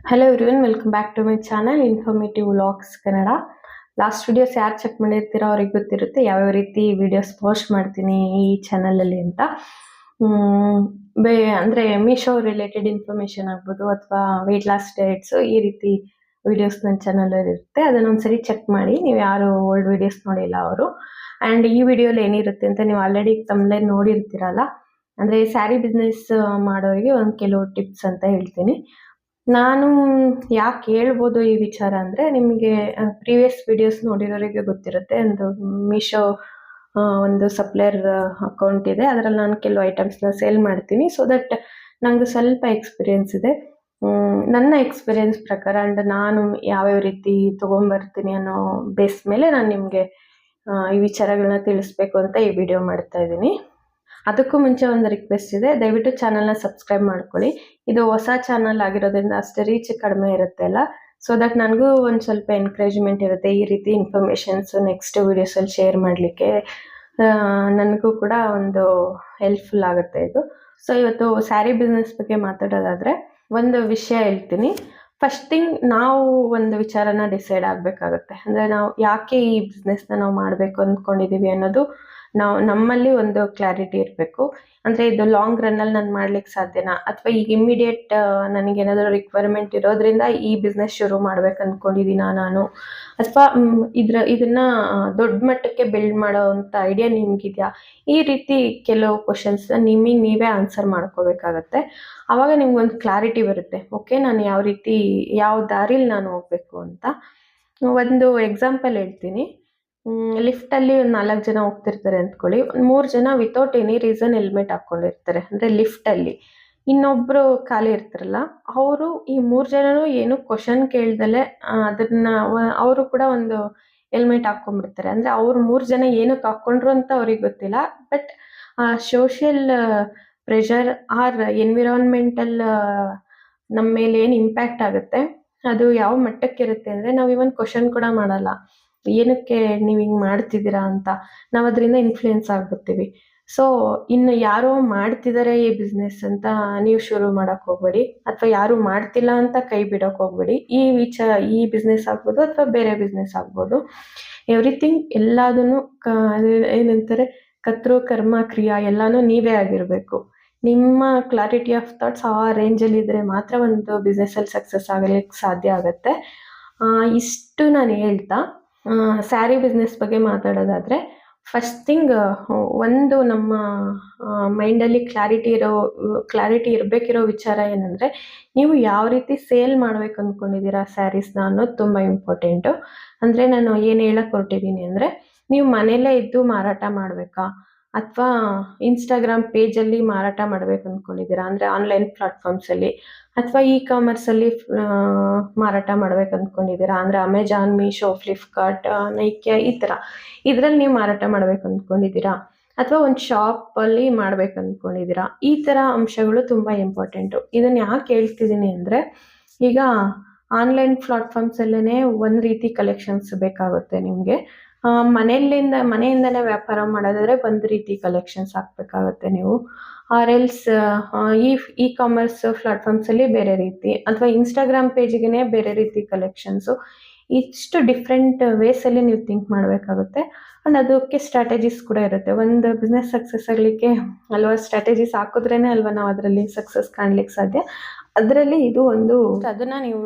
Hello everyone, welcome back to my channel informative vlogs Kannada. Last videos ಯಾರು check ಮಾಡಿರ್ತೀರೋ ಅವ್ರಿಗೆ ಗೊತ್ತಿರುತ್ತೆ ಯಾವ್ಯಾವ ರೀತಿ ವಿಡಿಯೋಸ್ ಪೋಸ್ಟ್ ಮಾಡ್ತೀನಿ ಈ ಚಾನಲಲ್ಲಿ ಅಂತ. ಅಂದರೆ ಮೀಶೋ ರಿಲೇಟೆಡ್ ಇನ್ಫಾರ್ಮೇಷನ್ ಆಗ್ಬೋದು ಅಥವಾ ವೆಯ್ಟ್ ಲಾಸ್ ಡಯಟ್ಸು ಈ ರೀತಿ ವಿಡಿಯೋಸ್ ನನ್ನ ಚಾನಲಲ್ಲಿ ಇರುತ್ತೆ. ಅದನ್ನೊಂದ್ಸರಿ ಚೆಕ್ ಮಾಡಿ, ನೀವು ಯಾರು ಓಲ್ಡ್ ವಿಡಿಯೋಸ್ ನೋಡಿಲ್ಲ ಅವರು. ಆ್ಯಂಡ್ ಈ ವಿಡಿಯೋಲಿ ಏನಿರುತ್ತೆ ಅಂತ ನೀವು ಆಲ್ರೆಡಿ ತಮ್ಮಲ್ಲೇ ನೋಡಿರ್ತೀರಲ್ಲ, ಅಂದರೆ ಸ್ಯಾರಿ ಬಿಸ್ನೆಸ್ ಮಾಡೋರಿಗೆ ಒಂದು ಕೆಲವು ಟಿಪ್ಸ್ ಅಂತ ಹೇಳ್ತೀನಿ. ನಾನು ಯಾಕೆ ಹೇಳ್ಬೋದು ಈ ವಿಚಾರ ಅಂದರೆ, ನಿಮಗೆ ಪ್ರೀವಿಯಸ್ ವಿಡಿಯೋಸ್ ನೋಡಿರೋರಿಗೆ ಗೊತ್ತಿರುತ್ತೆ. ಒಂದು ಮೀಶೋ ಒಂದು ಸಪ್ಲೈಯರ್ ಅಕೌಂಟ್ ಇದೆ, ಅದರಲ್ಲಿ ನಾನು ಕೆಲವು ಐಟಮ್ಸ್ನ ಸೇಲ್ ಮಾಡ್ತೀನಿ. ಸೊ ದಟ್ ನನಗೆ ಸ್ವಲ್ಪ ಎಕ್ಸ್ಪೀರಿಯೆನ್ಸ್ ಇದೆ. ನನ್ನ ಎಕ್ಸ್ಪೀರಿಯೆನ್ಸ್ ಪ್ರಕಾರ ಆ್ಯಂಡ್ ನಾನು ಯಾವ್ಯಾವ ರೀತಿ ತೊಗೊಂಬರ್ತೀನಿ ಅನ್ನೋ ಬೇಸ್ ಮೇಲೆ ನಾನು ನಿಮಗೆ ಈ ವಿಚಾರಗಳನ್ನ ತಿಳಿಸ್ಬೇಕು ಅಂತ ಈ ವಿಡಿಯೋ ಮಾಡ್ತಾ ಇದ್ದೀನಿ. ಅದಕ್ಕೂ ಮುಂಚೆ ಒಂದು ರಿಕ್ವೆಸ್ಟ್ ಇದೆ, ದಯವಿಟ್ಟು ಚಾನಲ್ನ ಸಬ್ಸ್ಕ್ರೈಬ್ ಮಾಡ್ಕೊಳ್ಳಿ. ಇದು ಹೊಸ ಚಾನಲ್ ಆಗಿರೋದ್ರಿಂದ ಅಷ್ಟು ರೀಚ್ ಕಡಿಮೆ ಇರುತ್ತೆ ಅಲ್ಲ, ಸೊ ದಟ್ ನನಗೂ ಒಂದು ಸ್ವಲ್ಪ ಎನ್ಕರೇಜ್ಮೆಂಟ್ ಇರುತ್ತೆ ಈ ರೀತಿ ಇನ್ಫಾರ್ಮೇಷನ್ಸು ನೆಕ್ಸ್ಟ್ ವೀಡಿಯೋಸಲ್ಲಿ ಶೇರ್ ಮಾಡಲಿಕ್ಕೆ. ನನಗೂ ಕೂಡ ಒಂದು ಹೆಲ್ಪ್ಫುಲ್ ಆಗುತ್ತೆ ಇದು. ಸೊ ಇವತ್ತು ಸ್ಯಾರಿ ಬಿಸ್ನೆಸ್ ಬಗ್ಗೆ ಮಾತಾಡೋದಾದರೆ ಒಂದು ವಿಷಯ ಹೇಳ್ತೀನಿ. ಫಸ್ಟ್ ಥಿಂಗ್, ನಾವು ಒಂದು ವಿಚಾರನ ಡಿಸೈಡ್ ಆಗಬೇಕಾಗುತ್ತೆ. ಅಂದರೆ ನಾವು ಯಾಕೆ ಈ ಬಿಸ್ನೆಸ್ನ ನಾವು ಮಾಡಬೇಕು ಅಂದ್ಕೊಂಡಿದ್ದೀವಿ ಅನ್ನೋದು ನಮ್ಮಲ್ಲಿ ಒಂದು ಕ್ಲಾರಿಟಿ ಇರಬೇಕು. ಅಂದರೆ ಇದು ಲಾಂಗ್ ರನ್ನಲ್ಲಿ ನಾನು ಮಾಡ್ಲಿಕ್ಕೆ ಸಾಧ್ಯನಾ, ಅಥವಾ ಈಗ ಇಮ್ಮಿಡಿಯೇಟ್ ನನಗೇನಾದರೂ ರಿಕ್ವೈರ್ಮೆಂಟ್ ಇರೋದ್ರಿಂದ ಈ ಬಿಸ್ನೆಸ್ ಶುರು ಮಾಡ್ಬೇಕು ಅಂದ್ಕೊಂಡಿದ್ದೀನಾ ನಾನು, ಅಥವಾ ಇದನ್ನು ದೊಡ್ಡ ಮಟ್ಟಕ್ಕೆ ಬಿಲ್ಡ್ ಮಾಡೋ ಅಂಥ ಐಡಿಯಾ ನಿಮಗಿದೆಯಾ, ಈ ರೀತಿ ಕೆಲವು ಕ್ವಶನ್ಸ್ನ ನಿಮಗೆ ನೀವೇ ಆನ್ಸರ್ ಮಾಡ್ಕೋಬೇಕಾಗತ್ತೆ. ಆವಾಗ ನಿಮ್ಗೊಂದು ಕ್ಲಾರಿಟಿ ಬರುತ್ತೆ, ಓಕೆ ನಾನು ಯಾವ ದಾರಿಲಿ ನಾನು ಹೋಗಬೇಕು ಅಂತ. ಒಂದು ಎಕ್ಸಾಂಪಲ್ ಹೇಳ್ತೀನಿ. ಲಿಫ್ಟಲ್ಲಿ ಒಂದು 4 ಜನ ಹೋಗ್ತಿರ್ತಾರೆ ಅಂದ್ಕೊಳ್ಳಿ. 3 ಜನ ವಿತೌಟ್ ಎನಿ ರೀಸನ್ ಹೆಲ್ಮೆಟ್ ಹಾಕ್ಕೊಂಡಿರ್ತಾರೆ, ಅಂದರೆ ಲಿಫ್ಟಲ್ಲಿ. ಇನ್ನೊಬ್ಬರು ಖಾಲಿ ಇರ್ತಾರಲ್ಲ, ಅವರು ಈ 3 ಜನನೂ ಏನು ಕ್ವಶನ್ ಕೇಳ್ದಲೆ ಅವರು ಕೂಡ ಒಂದು ಹೆಲ್ಮೆಟ್ ಹಾಕ್ಕೊಂಡ್ಬಿಡ್ತಾರೆ. ಅಂದರೆ ಅವ್ರು 3 ಜನ ಏನಕ್ಕೆ ಹಾಕ್ಕೊಂಡ್ರು ಅಂತ ಅವ್ರಿಗೆ ಗೊತ್ತಿಲ್ಲ, but social pressure or environmental ನಮ್ಮ ಮೇಲೆ ಏನು ಇಂಪ್ಯಾಕ್ಟ್ ಆಗುತ್ತೆ ಅದು ಯಾವ ಮಟ್ಟಕ್ಕಿರುತ್ತೆ ಅಂದರೆ, ನಾವು ಇವನ್ ಕ್ವಶನ್ ಕೂಡ ಮಾಡಲ್ಲ, ಏನಕ್ಕೆ ನೀವು ಹಿಂಗೆ ಮಾಡ್ತಿದ್ದೀರಾ ಅಂತ. ನಾವು ಅದರಿಂದ ಇನ್ಫ್ಲೂಯೆನ್ಸ್ ಆಗ್ಬಿಡ್ತೀವಿ. ಸೊ ಇನ್ನು ಯಾರೋ ಮಾಡ್ತಿದ್ದಾರೆ ಈ ಬಿಸ್ನೆಸ್ ಅಂತ ನೀವು ಶುರು ಮಾಡೋಕ್ಕೆ ಹೋಗ್ಬೇಡಿ, ಅಥವಾ ಯಾರು ಮಾಡ್ತಿಲ್ಲ ಅಂತ ಕೈ ಬಿಡೋಕೆ ಹೋಗ್ಬೇಡಿ. ಈ ಬಿಸ್ನೆಸ್ ಆಗ್ಬೋದು ಅಥವಾ ಬೇರೆ ಬಿಸ್ನೆಸ್ ಆಗ್ಬೋದು, ಎವ್ರಿಥಿಂಗ್ ಎಲ್ಲದನ್ನು ಏನಂತಾರೆ ಕರ್ತೃ ಕರ್ಮ ಕ್ರಿಯಾ ಎಲ್ಲನೂ ನೀವೇ ಆಗಿರಬೇಕು. ನಿಮ್ಮ ಕ್ಲಾರಿಟಿ ಆಫ್ ಥಾಟ್ಸ್ ಆ ರೇಂಜಲ್ಲಿ ಇದ್ದರೆ ಮಾತ್ರ ಒಂದು ಬಿಸ್ನೆಸ್ಸಲ್ಲಿ ಸಕ್ಸಸ್ ಆಗಲಿಕ್ಕೆ ಸಾಧ್ಯ ಆಗುತ್ತೆ. ಇಷ್ಟು ನಾನು ಹೇಳ್ತಾ ಸ್ಯಾರಿ ಬಿಸ್ನೆಸ್ ಬಗ್ಗೆ ಮಾತಾಡೋದಾದರೆ, ಫಸ್ಟ್ ಥಿಂಗ್ ಒಂದು ನಮ್ಮ ಮೈಂಡಲ್ಲಿ ಕ್ಲಾರಿಟಿ ಇರಬೇಕಿರೋ ವಿಚಾರ ಏನಂದರೆ, ನೀವು ಯಾವ ರೀತಿ ಸೇಲ್ ಮಾಡ್ಬೇಕು ಅಂದ್ಕೊಂಡಿದ್ದೀರಾ ಸ್ಯಾರೀಸ್ನ ಅನ್ನೋದು ತುಂಬ ಇಂಪಾರ್ಟೆಂಟು. ಅಂದರೆ ನಾನು ಏನು ಹೇಳಕ್ಕೆ ಹೊರಟಿದ್ದೀನಿ ಅಂದರೆ, ನೀವು ಮನೆಯಲ್ಲೇ ಇದ್ದು ಮಾರಾಟ ಮಾಡಬೇಕಾ, ಅಥವಾ ಇನ್ಸ್ಟಾಗ್ರಾಮ್ ಪೇಜಲ್ಲಿ ಮಾರಾಟ ಮಾಡಬೇಕು ಅಂದ್ಕೊಂಡಿದ್ದೀರಾ, ಅಂದರೆ ಆನ್ಲೈನ್ ಪ್ಲಾಟ್ಫಾರ್ಮ್ಸಲ್ಲಿ, ಅಥವಾ ಕಾಮರ್ಸಲ್ಲಿ ಮಾರಾಟ ಮಾಡ್ಬೇಕು ಅಂದ್ಕೊಂಡಿದ್ದೀರಾ, ಅಂದರೆ ಅಮೆಜಾನ್, ಮೀಶೋ, ಫ್ಲಿಪ್ಕಾರ್ಟ್, ನೈಕ್ಯಾ ಈ ಥರ ಇದರಲ್ಲಿ ನೀವು ಮಾರಾಟ ಮಾಡ್ಬೇಕು ಅಂದ್ಕೊಂಡಿದ್ದೀರಾ, ಅಥವಾ ಒಂದು ಶಾಪಲ್ಲಿ ಮಾಡ್ಬೇಕು ಅಂದ್ಕೊಂಡಿದ್ದೀರಾ. ಈ ಥರ ಅಂಶಗಳು ತುಂಬ ಇಂಪಾರ್ಟೆಂಟು. ಇದನ್ನು ಯಾಕೆ ಹೇಳ್ತಿದ್ದೀನಿ ಅಂದರೆ, ಈಗ ಆನ್ಲೈನ್ ಪ್ಲಾಟ್ಫಾರ್ಮ್ಸಲ್ಲೇ ಒಂದು ರೀತಿ ಕಲೆಕ್ಷನ್ಸ್ ಬೇಕಾಗುತ್ತೆ ನಿಮಗೆ. ಮನೆಯಿಂದನೇ ವ್ಯಾಪಾರ ಮಾಡೋದಾದರೆ ಒಂದು ರೀತಿ ಕಲೆಕ್ಷನ್ಸ್ ಹಾಕಬೇಕಾಗುತ್ತೆ ನೀವು. ಆರ್ ಎಲ್ಸ್ ಈ ಕಾಮರ್ಸ್ ಪ್ಲಾಟ್ಫಾರ್ಮ್ಸಲ್ಲಿ ಬೇರೆ ರೀತಿ, ಅಥವಾ ಇನ್ಸ್ಟಾಗ್ರಾಮ್ ಪೇಜಿಗೆ ಬೇರೆ ರೀತಿ ಕಲೆಕ್ಷನ್ಸು. ಇಷ್ಟು ಡಿಫ್ರೆಂಟ್ ವೇಸಲ್ಲಿ ನೀವು ಥಿಂಕ್ ಮಾಡಬೇಕಾಗುತ್ತೆ. ಆ್ಯಂಡ್ ಅದಕ್ಕೆ ಸ್ಟ್ರಾಟಜೀಸ್ ಕೂಡ ಇರುತ್ತೆ. ಒಂದು ಬಿಸ್ನೆಸ್ ಸಕ್ಸಸ್ ಆಗಲಿಕ್ಕೆ ಹಲವಾರು ಸ್ಟ್ರಾಟಜೀಸ್ ಹಾಕಿದ್ರೇ ಅಲ್ವಾ ನಾವು ಅದರಲ್ಲಿ ಸಕ್ಸಸ್ ಕಾಣಲಿಕ್ಕೆ ಸಾಧ್ಯ. ಅದರಲ್ಲಿ ಇದು ಒಂದು, ಅದನ್ನು ನೀವು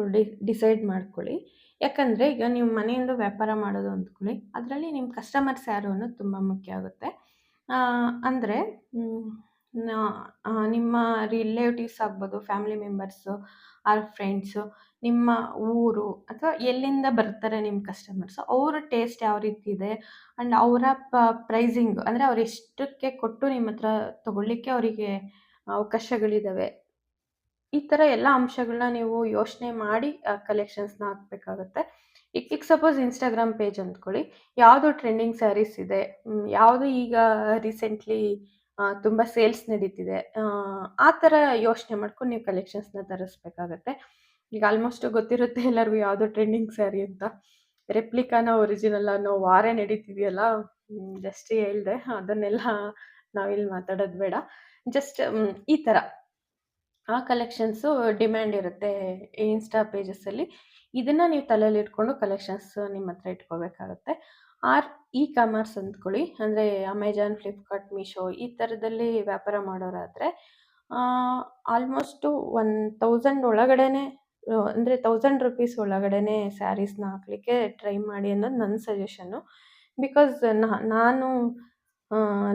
ಡಿಸೈಡ್ ಮಾಡ್ಕೊಳ್ಳಿ. ಯಾಕಂದರೆ ಈಗ ನೀವು ಮನೆಯಿಂದ ವ್ಯಾಪಾರ ಮಾಡೋದು ಅಂದ್ಕೊಳ್ಳಿ, ಅದರಲ್ಲಿ ನಿಮ್ಮ ಕಸ್ಟಮರ್ಸ್ ಯಾರು ಅನ್ನೋದು ತುಂಬ ಮುಖ್ಯ ಆಗುತ್ತೆ. ಅಂದರೆ ನಿಮ್ಮ ರಿಲೇಟಿವ್ಸ್ ಆಗ್ಬೋದು, ಫ್ಯಾಮಿಲಿ ಮೆಂಬರ್ಸು ಆರ್ ಫ್ರೆಂಡ್ಸು, ನಿಮ್ಮ ಊರು ಅಥವಾ ಎಲ್ಲಿಂದ ಬರ್ತಾರೆ ನಿಮ್ಮ ಕಸ್ಟಮರ್ಸು, ಅವರ ಟೇಸ್ಟ್ ಯಾವ ರೀತಿ ಇದೆ, ಆ್ಯಂಡ್ ಅವರ ಪ್ರೈಸಿಂಗ್, ಅಂದರೆ ಅವ್ರು ಎಷ್ಟಕ್ಕೆ ಕೊಟ್ಟು ನಿಮ್ಮ ಹತ್ರ ತೊಗೊಳ್ಳಿಕ್ಕೆ ಅವರಿಗೆ ಅವಕಾಶಗಳಿದ್ದಾವೆ. ಈ ಥರ ಎಲ್ಲ ಅಂಶಗಳನ್ನ ನೀವು ಯೋಚನೆ ಮಾಡಿ ಕಲೆಕ್ಷನ್ಸ್ನ ಹಾಕಬೇಕಾಗತ್ತೆ. ಈಗ ಸಪೋಸ್ ಇನ್ಸ್ಟಾಗ್ರಾಮ್ ಪೇಜ್ ಅಂದ್ಕೊಳ್ಳಿ, ಯಾವುದು ಟ್ರೆಂಡಿಂಗ್ ಸ್ಯಾರೀಸ್ ಇದೆ, ಯಾವುದು ಈಗ ರೀಸೆಂಟ್ಲಿ ತುಂಬ ಸೇಲ್ಸ್ ನಡೀತಿದೆ, ಆ ಥರ ಯೋಚನೆ ಮಾಡ್ಕೊಂಡು ನೀವು ಕಲೆಕ್ಷನ್ಸ್ನ ತರಿಸ್ಬೇಕಾಗತ್ತೆ. ಈಗ ಆಲ್ಮೋಸ್ಟ್ ಗೊತ್ತಿರುತ್ತೆ ಎಲ್ಲರಿಗೂ ಯಾವುದು ಟ್ರೆಂಡಿಂಗ್ ಸ್ಯಾರಿ ಅಂತ. ರೆಪ್ಲಿಕಾನ ಒರಿಜಿನಲ್ ಅನ್ನೋ ವಾರೇ ನಡೀತಿದೆಯಲ್ಲ, ಜಸ್ಟ್ ಹೇಳಿದೆ, ಅದನ್ನೆಲ್ಲ ನಾವಿಲ್ಲಿ ಮಾತಾಡೋದು ಬೇಡ. ಜಸ್ಟ್ ಈ ಥರ ಆ ಕಲೆಕ್ಷನ್ಸು ಡಿಮ್ಯಾಂಡ್ ಇರುತ್ತೆ ಇನ್ಸ್ಟಾ ಪೇಜಸ್ಸಲ್ಲಿ. ಇದನ್ನು ನೀವು ತಲೆಯಲ್ಲಿ ಇಟ್ಕೊಂಡು ಕಲೆಕ್ಷನ್ಸ್ ನಿಮ್ಮ ಹತ್ರ ಇಟ್ಕೋಬೇಕಾಗುತ್ತೆ. ಆರ್ ಇ ಕಾಮರ್ಸ್ ಅಂದ್ಕೊಳ್ಳಿ, ಅಂದರೆ ಅಮೆಜಾನ್, ಫ್ಲಿಪ್ಕಾರ್ಟ್, ಮೀಶೋ ಈ ಥರದಲ್ಲಿ ವ್ಯಾಪಾರ ಮಾಡೋರಾದರೆ ಆಲ್ಮೋಸ್ಟು 1000 ಒಳಗಡೆನೆ, ಅಂದರೆ ₹1000 ಒಳಗಡೆನೆ ಸ್ಯಾರೀಸ್ನ ಹಾಕಲಿಕ್ಕೆ ಟ್ರೈ ಮಾಡಿ ಅನ್ನೋದು ನನ್ನ ಸಜೆಷನ್ನು. ಬಿಕಾಸ್ ನಾನು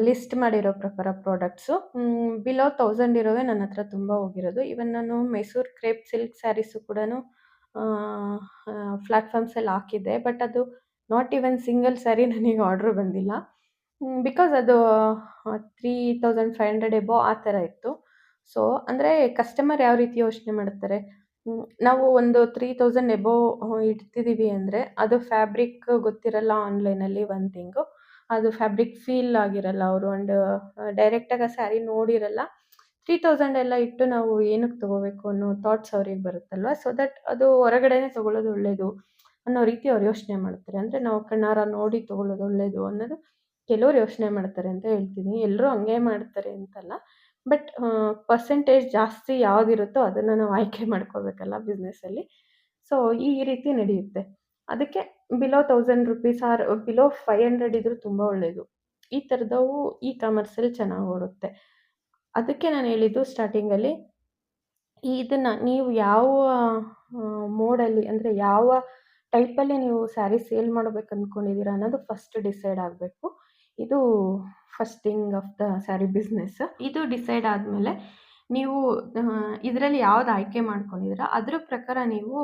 ಲಿಸ್ಟ್ ಮಾಡಿರೋ ಪ್ರಕಾರ ಪ್ರಾಡಕ್ಟ್ಸು ಬಿಲೋ 1000 ಇರೋವೇ ನನ್ನ ಹತ್ರ ತುಂಬ ಹೋಗಿರೋದು. ಈವನ್ ನಾನು ಮೈಸೂರು ಕ್ರೇಪ್ ಸಿಲ್ಕ್ ಸ್ಯಾರೀಸು ಕೂಡ ಪ್ಲ್ಯಾಟ್ಫಾರ್ಮ್ಸಲ್ಲಿ ಹಾಕಿದ್ದೆ, ಬಟ್ ಅದು ನಾಟ್ ಈವನ್ ಸಿಂಗಲ್ ಸ್ಯಾರಿ ನನಗೆ ಆರ್ಡ್ರ್ ಬಂದಿಲ್ಲ. ಬಿಕಾಸ್ ಅದು 3500 ಎಬೋ ಆ ಥರ ಇತ್ತು. ಸೊ ಅಂದರೆ ಕಸ್ಟಮರ್ ಯಾವ ರೀತಿ ಯೋಚನೆ ಮಾಡ್ತಾರೆ, ನಾವು ಒಂದು 3000 ಎಬೋ ಇಡ್ತಿದ್ದೀವಿ ಅಂದರೆ ಅದು ಫ್ಯಾಬ್ರಿಕ್ ಗೊತ್ತಿರಲ್ಲ ಆನ್ಲೈನಲ್ಲಿ ಒಂದು ಥಿಂಗು, ಅದು ಫ್ಯಾಬ್ರಿಕ್ ಫೀಲ್ ಆಗಿರಲ್ಲ ಅವರು, ಆ್ಯಂಡ್ ಡೈರೆಕ್ಟಾಗಿ ಆ ಸ್ಯಾರಿ ನೋಡಿರಲ್ಲ. 3000 ಎಲ್ಲ ಇಟ್ಟು ನಾವು ಏನಕ್ಕೆ ತೊಗೋಬೇಕು ಅನ್ನೋ ಥಾಟ್ಸ್ ಅವ್ರಿಗೆ ಬರುತ್ತಲ್ವ. ಸೊ ದಟ್ ಅದು ಹೊರಗಡೆನೇ ತೊಗೊಳ್ಳೋದು ಒಳ್ಳೆಯದು ಅನ್ನೋ ರೀತಿ ಅವ್ರು ಯೋಚನೆ ಮಾಡ್ತಾರೆ. ಅಂದರೆ ನಾವು ಕಣ್ಣಾರ ನೋಡಿ ತೊಗೊಳ್ಳೋದು ಒಳ್ಳೆಯದು ಅನ್ನೋದು ಕೆಲವ್ರು ಯೋಚನೆ ಮಾಡ್ತಾರೆ ಅಂತ ಹೇಳ್ತೀನಿ. ಎಲ್ಲರೂ ಹಂಗೆ ಮಾಡ್ತಾರೆ ಅಂತಲ್ಲ, ಬಟ್ ಪರ್ಸೆಂಟೇಜ್ ಜಾಸ್ತಿ ಯಾವುದಿರುತ್ತೋ ಅದನ್ನು ನಾವು ಆಯ್ಕೆ ಮಾಡ್ಕೋಬೇಕಲ್ಲ ಬಿಸ್ನೆಸ್ಸಲ್ಲಿ. ಸೊ ಈ ರೀತಿ ನಡೆಯುತ್ತೆ. ಅದಕ್ಕೆ ಬಿಲೋ ₹1000 ಆರ್ ಬಿಲೋ 500 ಇದ್ರೂ ತುಂಬ ಒಳ್ಳೆಯದು. ಈ ಥರದವು ಇ ಕಾಮರ್ಸಲ್ಲಿ ಚೆನ್ನಾಗಿ ಓಡುತ್ತೆ. ಅದಕ್ಕೆ ನಾನು ಹೇಳಿದ್ದು ಸ್ಟಾರ್ಟಿಂಗಲ್ಲಿ, ಇದನ್ನು ನೀವು ಯಾವ ಮೋಡಲ್ಲಿ, ಅಂದರೆ ಯಾವ ಟೈಪಲ್ಲಿ ನೀವು ಸ್ಯಾರಿ ಸೇಲ್ ಮಾಡ್ಬೇಕು ಅಂದ್ಕೊಂಡಿದ್ದೀರ ಅನ್ನೋದು ಫಸ್ಟ್ ಡಿಸೈಡ್ ಆಗಬೇಕು. ಇದು first thing of the sari business. ಇದು ಡಿಸೈಡ್ ಆದಮೇಲೆ ನೀವು ಇದರಲ್ಲಿ ಯಾವ್ದು ಆಯ್ಕೆ ಮಾಡ್ಕೊಂಡಿದ್ದೀರ ಅದ್ರ ಪ್ರಕಾರ ನೀವು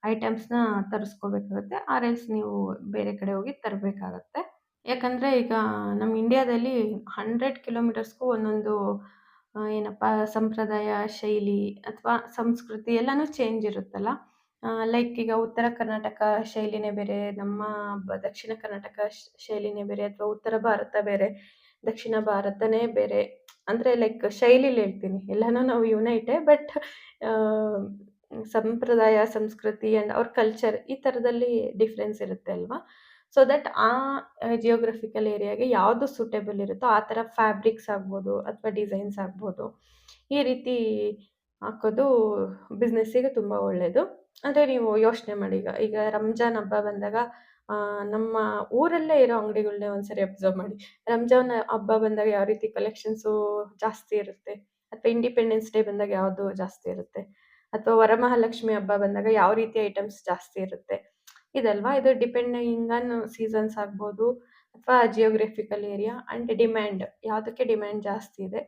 ಐಟಮ್ಸ್ನ ತರಿಸ್ಕೋಬೇಕಾಗುತ್ತೆ, ಆರ್ ಎಲ್ಸ್ ನೀವು ಬೇರೆ ಕಡೆ ಹೋಗಿ ತರಬೇಕಾಗತ್ತೆ. ಯಾಕಂದರೆ ಈಗ ನಮ್ಮ ಇಂಡಿಯಾದಲ್ಲಿ 100 ಕಿಲೋಮೀಟರ್ಸ್ಗೂ ಒಂದೊಂದು ಏನಪ್ಪ ಸಂಪ್ರದಾಯ, ಶೈಲಿ ಅಥವಾ ಸಂಸ್ಕೃತಿ ಎಲ್ಲನೂ ಚೇಂಜ್ ಇರುತ್ತಲ್ಲ. ಲೈಕ್ ಈಗ ಉತ್ತರ ಕರ್ನಾಟಕ ಶೈಲಿನೇ ಬೇರೆ, ನಮ್ಮ ದಕ್ಷಿಣ ಕರ್ನಾಟಕ ಶೈಲಿನೇ ಬೇರೆ, ಅಥವಾ ಉತ್ತರ ಭಾರತ ಬೇರೆ, ದಕ್ಷಿಣ ಭಾರತನೇ ಬೇರೆ. ಅಂದರೆ ಲೈಕ್ ಶೈಲಿಲಿ ಹೇಳ್ತೀನಿ, ಎಲ್ಲನೂ ನಾವು ಯುನೈಟೇ, ಬಟ್ ಸಂಪ್ರದಾಯ, ಸಂಸ್ಕೃತಿ ಆ್ಯಂಡ್ ಅವ್ರ ಕಲ್ಚರ್ ಈ ಥರದಲ್ಲಿ ಡಿಫ್ರೆನ್ಸ್ ಇರುತ್ತೆ ಅಲ್ವಾ. ಸೊ ದಟ್ ಆ ಜಿಯೋಗ್ರಫಿಕಲ್ ಏರಿಯಾಗೆ ಯಾವುದು ಸೂಟೇಬಲ್ ಇರುತ್ತೋ ಆ ಥರ ಫ್ಯಾಬ್ರಿಕ್ಸ್ ಆಗ್ಬೋದು ಅಥವಾ ಡಿಸೈನ್ಸ್ ಆಗ್ಬೋದು, ಈ ರೀತಿ ಹಾಕೋದು ಬಿಸ್ನೆಸ್ಸಿಗೆ ತುಂಬ ಒಳ್ಳೆಯದು. ಅಂದರೆ ನೀವು ಯೋಚನೆ ಮಾಡಿ, ಈಗ ರಂಜಾನ್ ಹಬ್ಬ ಬಂದಾಗ ನಮ್ಮ ಊರಲ್ಲೇ ಇರೋ ಅಂಗಡಿಗಳನ್ನೇ ಒಂದ್ಸರಿ ಅಬ್ಸರ್ವ್ ಮಾಡಿ. ರಂಜಾನ್ ಹಬ್ಬ ಬಂದಾಗ ಯಾವ ರೀತಿ ಕಲೆಕ್ಷನ್ಸು ಜಾಸ್ತಿ ಇರುತ್ತೆ, ಅಥವಾ ಇಂಡಿಪೆಂಡೆನ್ಸ್ ಡೇ ಬಂದಾಗ ಯಾವುದು ಜಾಸ್ತಿ ಇರುತ್ತೆ, ಅಥವಾ ವರಮಹಾಲಕ್ಷ್ಮಿ ಹಬ್ಬ ಬಂದಾಗ ಯಾವ ರೀತಿ ಐಟಮ್ಸ್ ಜಾಸ್ತಿ ಇರುತ್ತೆ, ಇದಲ್ವಾ. ಇದು ಡಿಪೆಂಡಿಂಗ್ ಆನ್ ಸೀಸನ್ಸ್ ಆಗ್ಬೋದು, ಅಥವಾ ಜಿಯೋಗ್ರಫಿಕಲ್ ಏರಿಯಾ ಆ್ಯಂಡ್ ಡಿಮ್ಯಾಂಡ್, ಯಾವುದಕ್ಕೆ ಡಿಮ್ಯಾಂಡ್ ಜಾಸ್ತಿ ಇದೆ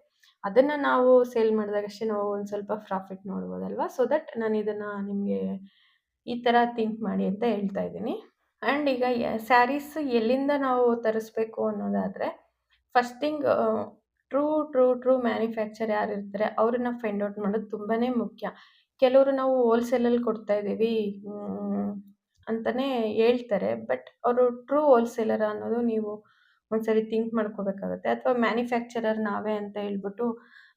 ಅದನ್ನು ನಾವು ಸೇಲ್ ಮಾಡಿದಾಗಷ್ಟೇ ನಾವು ಒಂದು ಸ್ವಲ್ಪ ಪ್ರಾಫಿಟ್ ನೋಡ್ಬೋದಲ್ವಾ. ಸೊ ದಟ್ ನಾನು ಇದನ್ನು ನಿಮಗೆ ಈ ಥರ ಥಿಂಕ್ ಮಾಡಿ ಅಂತ ಹೇಳ್ತಾ ಇದ್ದೀನಿ. ಆ್ಯಂಡ್ ಈಗ ಸ್ಯಾರೀಸ್ ಎಲ್ಲಿಂದ ನಾವು ತರಿಸ್ಬೇಕು ಅನ್ನೋದಾದರೆ, ಫಸ್ಟ್ ಥಿಂಗ್ ಟ್ರೂ ಮ್ಯಾನುಫ್ಯಾಕ್ಚರ್ ಯಾರು ಇರ್ತಾರೆ ಅವ್ರನ್ನ ಫೈಂಡ್ ಔಟ್ ಮಾಡೋದು ತುಂಬಾ ಮುಖ್ಯ. ಕೆಲವರು ನಾವು ಹೋಲ್ಸೇಲಲ್ಲಿ ಕೊಡ್ತಾ ಇದ್ದೀವಿ ಅಂತಲೇ ಹೇಳ್ತಾರೆ, ಬಟ್ ಅವರು ಟ್ರೂ ಹೋಲ್ಸೇಲರ್ ಅನ್ನೋದು ನೀವು ಒಂದ್ಸರಿ ಥಿಂಕ್ ಮಾಡ್ಕೋಬೇಕಾಗತ್ತೆ. ಅಥವಾ ಮ್ಯಾನುಫ್ಯಾಕ್ಚರರ್ ನಾವೇ ಅಂತ ಹೇಳ್ಬಿಟ್ಟು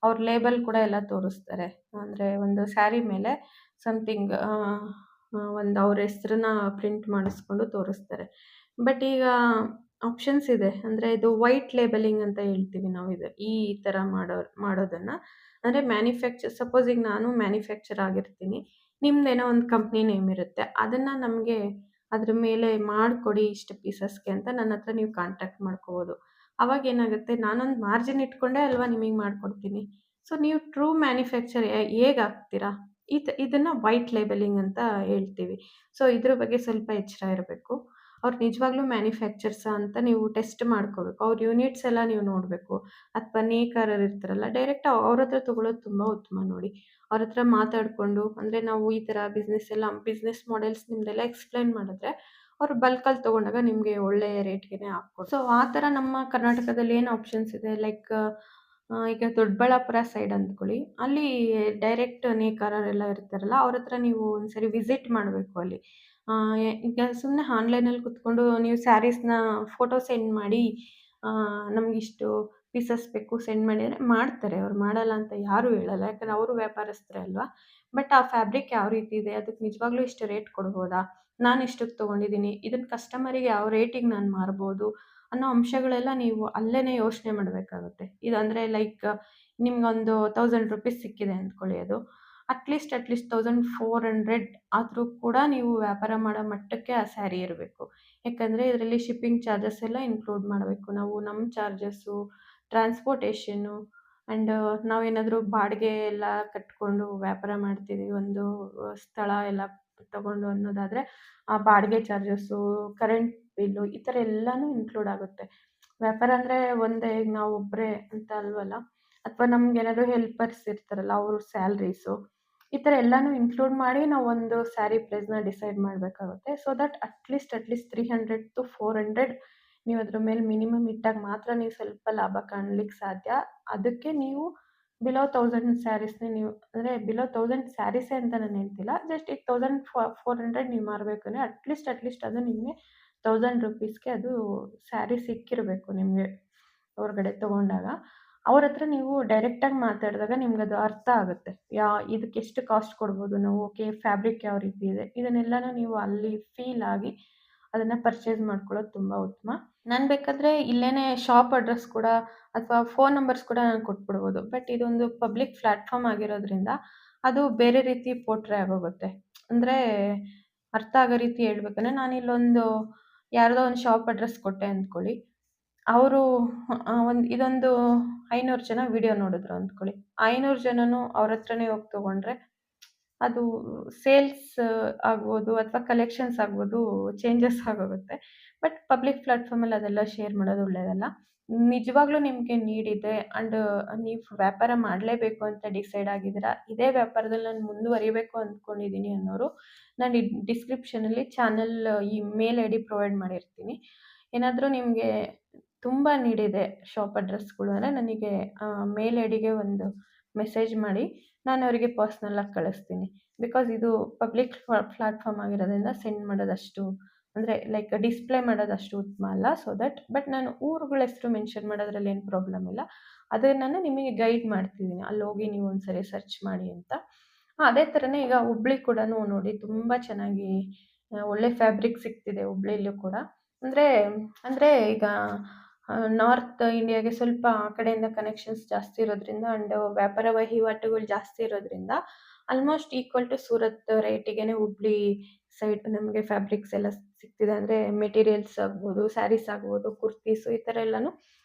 ಅವ್ರ ಲೇಬಲ್ ಕೂಡ ಎಲ್ಲ ತೋರಿಸ್ತಾರೆ. ಅಂದರೆ ಒಂದು ಸ್ಯಾರಿ ಮೇಲೆ ಸಮಥಿಂಗ್ ಒಂದು ಅವ್ರ ಹೆಸ್ರನ್ನ ಪ್ರಿಂಟ್ ಮಾಡಿಸ್ಕೊಂಡು ತೋರಿಸ್ತಾರೆ. ಬಟ್ ಈಗ ಆಪ್ಷನ್ಸ್ ಇದೆ, ಅಂದರೆ ಇದು ವೈಟ್ ಲೇಬಲಿಂಗ್ ಅಂತ ಹೇಳ್ತೀವಿ ನಾವು. ಇದು ಈ ಥರ ಮಾಡೋದನ್ನು, ಅಂದರೆ ಸಪೋಸ್ ಈಗ ನಾನು ಮ್ಯಾನುಫ್ಯಾಕ್ಚರ್ ಆಗಿರ್ತೀನಿ, ನಿಮ್ದೇನೋ ಒಂದು ಕಂಪ್ನಿ ನೇಮ್ ಇರುತ್ತೆ, ಅದನ್ನು ನಮಗೆ ಅದ್ರ ಮೇಲೆ ಮಾಡಿಕೊಡಿ ಇಷ್ಟು ಪೀಸಸ್ಗೆ ಅಂತ ನನ್ನ ಹತ್ರ ನೀವು ಕಾಂಟ್ಯಾಕ್ಟ್ ಮಾಡ್ಕೋಬೋದು. ಅವಾಗ ಏನಾಗುತ್ತೆ, ನಾನೊಂದು ಮಾರ್ಜಿನ್ ಇಟ್ಕೊಂಡೇ ಅಲ್ವಾ ನಿಮಗೆ ಮಾಡಿಕೊಡ್ತೀನಿ. ಸೊ ನೀವು ಟ್ರೂ ಮ್ಯಾನುಫ್ಯಾಕ್ಚರ್ ಹೇಗೆ ಆಗ್ತೀರಾ, ಇದನ್ನು ವೈಟ್ ಲೇಬಲಿಂಗ್ ಅಂತ ಹೇಳ್ತೀವಿ. ಸೊ ಇದ್ರ ಬಗ್ಗೆ ಸ್ವಲ್ಪ ಎಚ್ಚರ ಇರಬೇಕು. ಅವ್ರು ನಿಜವಾಗ್ಲೂ ಮ್ಯಾನುಫ್ಯಾಕ್ಚರ್ಸಾ ಅಂತ ನೀವು ಟೆಸ್ಟ್ ಮಾಡ್ಕೋಬೇಕು. ಅವ್ರ ಯೂನಿಟ್ಸ್ ಎಲ್ಲ ನೀವು ನೋಡಬೇಕು. ಅಥವಾ ನೇಕಾರರು ಇರ್ತಾರಲ್ಲ, ಡೈರೆಕ್ಟ್ ಅವ್ರ ಹತ್ರ ತೊಗೊಳ್ಳೋದು ತುಂಬ ಉತ್ತಮ ನೋಡಿ. ಅವ್ರ ಹತ್ರ ಮಾತಾಡಿಕೊಂಡು, ಅಂದರೆ ನಾವು ಈ ಥರ ಬಿಸ್ನೆಸ್ ಮಾಡೆಲ್ಸ್ ನಿಮ್ಮದೆಲ್ಲ ಎಕ್ಸ್ಪ್ಲೈನ್ ಮಾಡಿದ್ರೆ ಅವರು ಬಲ್ಕಲ್ಲಿ ತೊಗೊಂಡಾಗ ನಿಮಗೆ ಒಳ್ಳೆಯ ರೇಟ್ಗೆ ಹಾಕ್ಕೊಡ್ತಾರೆ. ಸೊ ಆ ಥರ ನಮ್ಮ ಕರ್ನಾಟಕದಲ್ಲಿ ಏನು ಆಪ್ಷನ್ಸ್ ಇದೆ, ಲೈಕ್ ಈಗ ದೊಡ್ಡಬಳ್ಳಾಪುರ ಸೈಡ್ ಅಂದ್ಕೊಳ್ಳಿ, ಅಲ್ಲಿ ಡೈರೆಕ್ಟ್ ನೇಕಾರರೆಲ್ಲ ಇರ್ತಾರಲ್ಲ, ಅವ್ರ ಹತ್ರ ನೀವು ಒಂದ್ಸರಿ ವಿಸಿಟ್ ಮಾಡಬೇಕು ಅಲ್ಲಿ. ಈಗ ಸುಮ್ಮನೆ ಆನ್ಲೈನಲ್ಲಿ ಕುತ್ಕೊಂಡು ನೀವು ಸ್ಯಾರೀಸ್ನ ಫೋಟೋ ಸೆಂಡ್ ಮಾಡಿ ನಮಗಿಷ್ಟು ಪೀಸಸ್ ಬೇಕು ಸೆಂಡ್ ಮಾಡಿ ಅಂದರೆ ಮಾಡ್ತಾರೆ, ಅವ್ರು ಮಾಡಲ್ಲ ಅಂತ ಯಾರೂ ಹೇಳಲ್ಲ, ಯಾಕಂದರೆ ಅವರು ವ್ಯಾಪಾರಸ್ಥರೇ ಅಲ್ವಾ. ಬಟ್ ಆ ಫ್ಯಾಬ್ರಿಕ್ ಯಾವ ರೀತಿ ಇದೆ, ಅದಕ್ಕೆ ನಿಜವಾಗ್ಲೂ ಇಷ್ಟು ರೇಟ್ ಕೊಡ್ಬೋದಾ, ನಾನು ಇಷ್ಟಕ್ಕೆ ತೊಗೊಂಡಿದ್ದೀನಿ, ಇದನ್ನು ಕಸ್ಟಮರಿಗೆ ಯಾವ ರೇಟಿಗೆ ನಾನು ಮಾರ್ಬೋದು ಅನ್ನೋ ಅಂಶಗಳೆಲ್ಲ ನೀವು ಅಲ್ಲೇನೇ ಯೋಚನೆ ಮಾಡಬೇಕಾಗುತ್ತೆ. ಇದಂದರೆ ಲೈಕ್ ನಿಮ್ಗೊಂದು ₹1000 ಸಿಕ್ಕಿದೆ ಅಂದ್ಕೊಳ್ಳಿ, ಅದು ಅಟ್ಲೀಸ್ಟ್ 1400 ಆದರೂ ಕೂಡ ನೀವು ವ್ಯಾಪಾರ ಮಾಡೋ ಮಟ್ಟಕ್ಕೆ ಆ ಸ್ಯಾರಿ ಇರಬೇಕು. ಯಾಕಂದರೆ ಇದರಲ್ಲಿ ಶಿಪ್ಪಿಂಗ್ ಚಾರ್ಜಸ್ ಎಲ್ಲ ಇನ್ಕ್ಲೂಡ್ ಮಾಡಬೇಕು ನಾವು. ನಮ್ಮ ಚಾರ್ಜಸ್ಸು, ಟ್ರಾನ್ಸ್‌ಪೋರ್ಟೇಷನ್ನು ಆ್ಯಂಡ್ ನಾವೇನಾದರೂ ಬಾಡಿಗೆ ಎಲ್ಲ ಕಟ್ಕೊಂಡು ವ್ಯಾಪಾರ ಮಾಡ್ತಿದ್ದೀವಿ, ಒಂದು ಸ್ಥಳ ಎಲ್ಲ ತಗೊಂಡು ಅನ್ನೋದಾದರೆ ಆ ಬಾಡಿಗೆ ಚಾರ್ಜಸ್ಸು, ಕರೆಂಟ್ ಬಿಲ್ಲು ಈ ಥರ ಎಲ್ಲನೂ ಇನ್ಕ್ಲೂಡ್ ಆಗುತ್ತೆ. ವ್ಯಾಪಾರ ಅಂದರೆ ಒಂದೇ, ಈಗ ನಾವು ಒಬ್ಬರೇ ಅಂತ ಅಲ್ವಲ್ಲ, ಅಥವಾ ನಮ್ಗೇನಾದ್ರು ಹೆಲ್ಪರ್ಸ್ ಇರ್ತಾರಲ್ಲ ಅವ್ರ ಸ್ಯಾಲ್ರೀಸು, ಈ ಥರ ಎಲ್ಲನೂ ಇನ್ಕ್ಲೂಡ್ ಮಾಡಿ ನಾವು ಒಂದು ಸ್ಯಾರಿ ಪ್ರೈಸ್‌ನ ಡಿಸೈಡ್ ಮಾಡಬೇಕಾಗುತ್ತೆ. ಸೊ ದಟ್ ಅಟ್ಲೀಸ್ಟ್ 300-400 ನೀವು ಅದ್ರ ಮೇಲೆ ಮಿನಿಮಮ್ ಇಟ್ಟಾಗ ಮಾತ್ರ ನೀವು ಸ್ವಲ್ಪ ಲಾಭ ಕಾಣ್ಲಿಕ್ಕೆ ಸಾಧ್ಯ. ಅದಕ್ಕೆ ನೀವು ಬಿಲೋ 1000 ಸ್ಯಾರೀಸ್‌ನೇ ನೀವು, ಅಂದರೆ ಬಿಲೋ 1000 ಸ್ಯಾರೀಸೇ ಅಂತ ನಾನು ಹೇಳ್ತಿಲ್ಲ, ಜಸ್ಟ್ ಈಗ 1400 ನೀವು ಮಾರಬೇಕಂದ್ರೆ ಅಟ್ಲೀಸ್ಟ್ ಅದು ನಿಮಗೆ ₹1000ಗೆ ಅದು ಸ್ಯಾರಿ ಸಿಕ್ಕಿರಬೇಕು ನಿಮಗೆ ಹೊರಗಡೆ ತೊಗೊಂಡಾಗ. ಅವ್ರ ಹತ್ರ ನೀವು ಡೈರೆಕ್ಟಾಗಿ ಮಾತಾಡಿದಾಗ ನಿಮ್ಗದು ಅರ್ಥ ಆಗುತ್ತೆ. ಇದಕ್ಕೆ ಎಷ್ಟು ಕಾಸ್ಟ್ ಕೊಡ್ಬೋದು ನಾವು, ಓಕೆ ಫ್ಯಾಬ್ರಿಕ್ ಯಾವ ರೀತಿ ಇದೆ, ಇದನ್ನೆಲ್ಲನೂ ನೀವು ಅಲ್ಲಿ ಫೀಲ್ ಆಗಿ ಅದನ್ನು ಪರ್ಚೇಸ್ ಮಾಡ್ಕೊಳ್ಳೋದು ತುಂಬ ಉತ್ತಮ. ನಾನು ಬೇಕಾದರೆ ಇಲ್ಲೇನೇ ಶಾಪ್ ಅಡ್ರೆಸ್ ಕೂಡ ಅಥವಾ ಫೋನ್ ನಂಬರ್ಸ್ ಕೂಡ ನಾನು ಕೊಟ್ಬಿಡ್ಬೋದು. ಬಟ್ ಇದೊಂದು ಪಬ್ಲಿಕ್ ಪ್ಲ್ಯಾಟ್ಫಾರ್ಮ್ ಆಗಿರೋದ್ರಿಂದ ಅದು ಬೇರೆ ರೀತಿ ಪೋರ್ಟ್ರೇ ಆಗೋಗುತ್ತೆ. ಅಂದರೆ ಅರ್ಥ ಆಗೋ ರೀತಿ ಹೇಳ್ಬೇಕಂದ್ರೆ, ನಾನಿಲ್ಲೊಂದು ಯಾರ್ದೋ ಒಂದು ಶಾಪ್ ಅಡ್ರೆಸ್ ಕೊಟ್ಟೆ ಅಂದ್ಕೊಳ್ಳಿ, ಅವರು ಇದೊಂದು 500 ಜನ ವಿಡಿಯೋ ನೋಡಿದ್ರು ಅಂದ್ಕೊಳ್ಳಿ, 500 ಜನನು ಅವ್ರ ಹತ್ರನೇ ಹೋಗಿ ತೊಗೊಂಡ್ರೆ ಅದು ಸೇಲ್ಸ್ ಆಗ್ಬೋದು ಅಥವಾ ಕಲೆಕ್ಷನ್ಸ್ ಆಗ್ಬೋದು, ಚೇಂಜಸ್ ಆಗೋಗುತ್ತೆ. ಬಟ್ ಪಬ್ಲಿಕ್ ಪ್ಲ್ಯಾಟ್ಫಾರ್ಮಲ್ಲಿ ಅದೆಲ್ಲ ಶೇರ್ ಮಾಡೋದು ಒಳ್ಳೆಯದಲ್ಲ. ನಿಜವಾಗ್ಲೂ ನಿಮಗೆ ನೀಡ್ ಇದೆ ಆ್ಯಂಡ್ ನೀವು ವ್ಯಾಪಾರ ಮಾಡಲೇಬೇಕು ಅಂತ ಡಿಸೈಡ್ ಆಗಿದ್ದೀರಾ, ಇದೇ ವ್ಯಾಪಾರದಲ್ಲಿ ನಾನು ಮುಂದುವರಿಬೇಕು ಅಂದ್ಕೊಂಡಿದ್ದೀನಿ ಅನ್ನೋರು, ನಾನು ಡಿಸ್ಕ್ರಿಪ್ಷನಲ್ಲಿ ಚಾನಲ್ ಈ ಮೇಲ್ ಐ ಡಿ ಪ್ರೊವೈಡ್ ಮಾಡಿರ್ತೀನಿ. ಏನಾದರೂ ನಿಮಗೆ ತುಂಬ ನೀಡಿದೆ ಶಾಪ್ ಅಡ್ರೆಸ್ಗಳು ಅಂದರೆ ನನಗೆ ಮೇಲ್ ಐ ಡಿಗೆ ಒಂದು ಮೆಸೇಜ್ ಮಾಡಿ, ನಾನು ಅವರಿಗೆ ಪರ್ಸ್ನಲ್ಲಾಗಿ ಕಳಿಸ್ತೀನಿ. ಬಿಕಾಸ್ ಇದು ಪಬ್ಲಿಕ್ ಪ್ಲ್ಯಾಟ್ಫಾರ್ಮ್ ಆಗಿರೋದ್ರಿಂದ ಸೆಂಡ್ ಮಾಡೋದಷ್ಟು, ಅಂದರೆ ಲೈಕ್ ಡಿಸ್ಪ್ಲೇ ಮಾಡೋದಷ್ಟು ಉತ್ತಮ ಅಲ್ಲ. ಸೊ ದಟ್, ಬಟ್ ನಾನು ಊರುಗಳ ಹೆಸರು ಮೆನ್ಷನ್ ಮಾಡೋದ್ರಲ್ಲಿ ಏನು ಪ್ರಾಬ್ಲಮ್ ಇಲ್ಲ. ಅದನ್ನು ನಿಮಗೆ ಗೈಡ್ ಮಾಡ್ತಿದ್ದೀನಿ, ಅಲ್ಲಿ ಹೋಗಿ ನೀವು ಒಂದ್ಸರಿ ಸರ್ಚ್ ಮಾಡಿ ಅಂತ. ಅದೇ ಥರನೇ ಈಗ ಹುಬ್ಳಿ ಕೂಡ ನೋಡಿ ತುಂಬ ಚೆನ್ನಾಗಿ ಒಳ್ಳೆ ಫ್ಯಾಬ್ರಿಕ್ ಸಿಗ್ತಿದೆ ಹುಬ್ಳಿಲೂ ಕೂಡ. ಅಂದರೆ ಈಗ ನಾರ್ತ್ ಇಂಡಿಯಾಗೆ ಸ್ವಲ್ಪ ಆ ಕಡೆಯಿಂದ ಕನೆಕ್ಷನ್ಸ್ ಜಾಸ್ತಿ ಇರೋದ್ರಿಂದ ಆ್ಯಂಡ್ ವ್ಯಾಪಾರ ವಹಿವಾಟುಗಳು ಜಾಸ್ತಿ ಇರೋದ್ರಿಂದ ಆಲ್ಮೋಸ್ಟ್ ಈಕ್ವಲ್ ಟು ಸೂರತ್ ರೇಟಿಗೆ ಹುಬ್ಳಿ ಸೈಡ್ ನಮಗೆ ಫ್ಯಾಬ್ರಿಕ್ಸ್ ಎಲ್ಲ ಸಿಗ್ತಿದೆ. ಅಂದರೆ ಮೆಟೀರಿಯಲ್ಸ್ ಆಗ್ಬೋದು, ಸ್ಯಾರೀಸ್ ಆಗ್ಬೋದು, ಕುರ್ತೀಸು ಈ ಥರ ಎಲ್ಲನೂ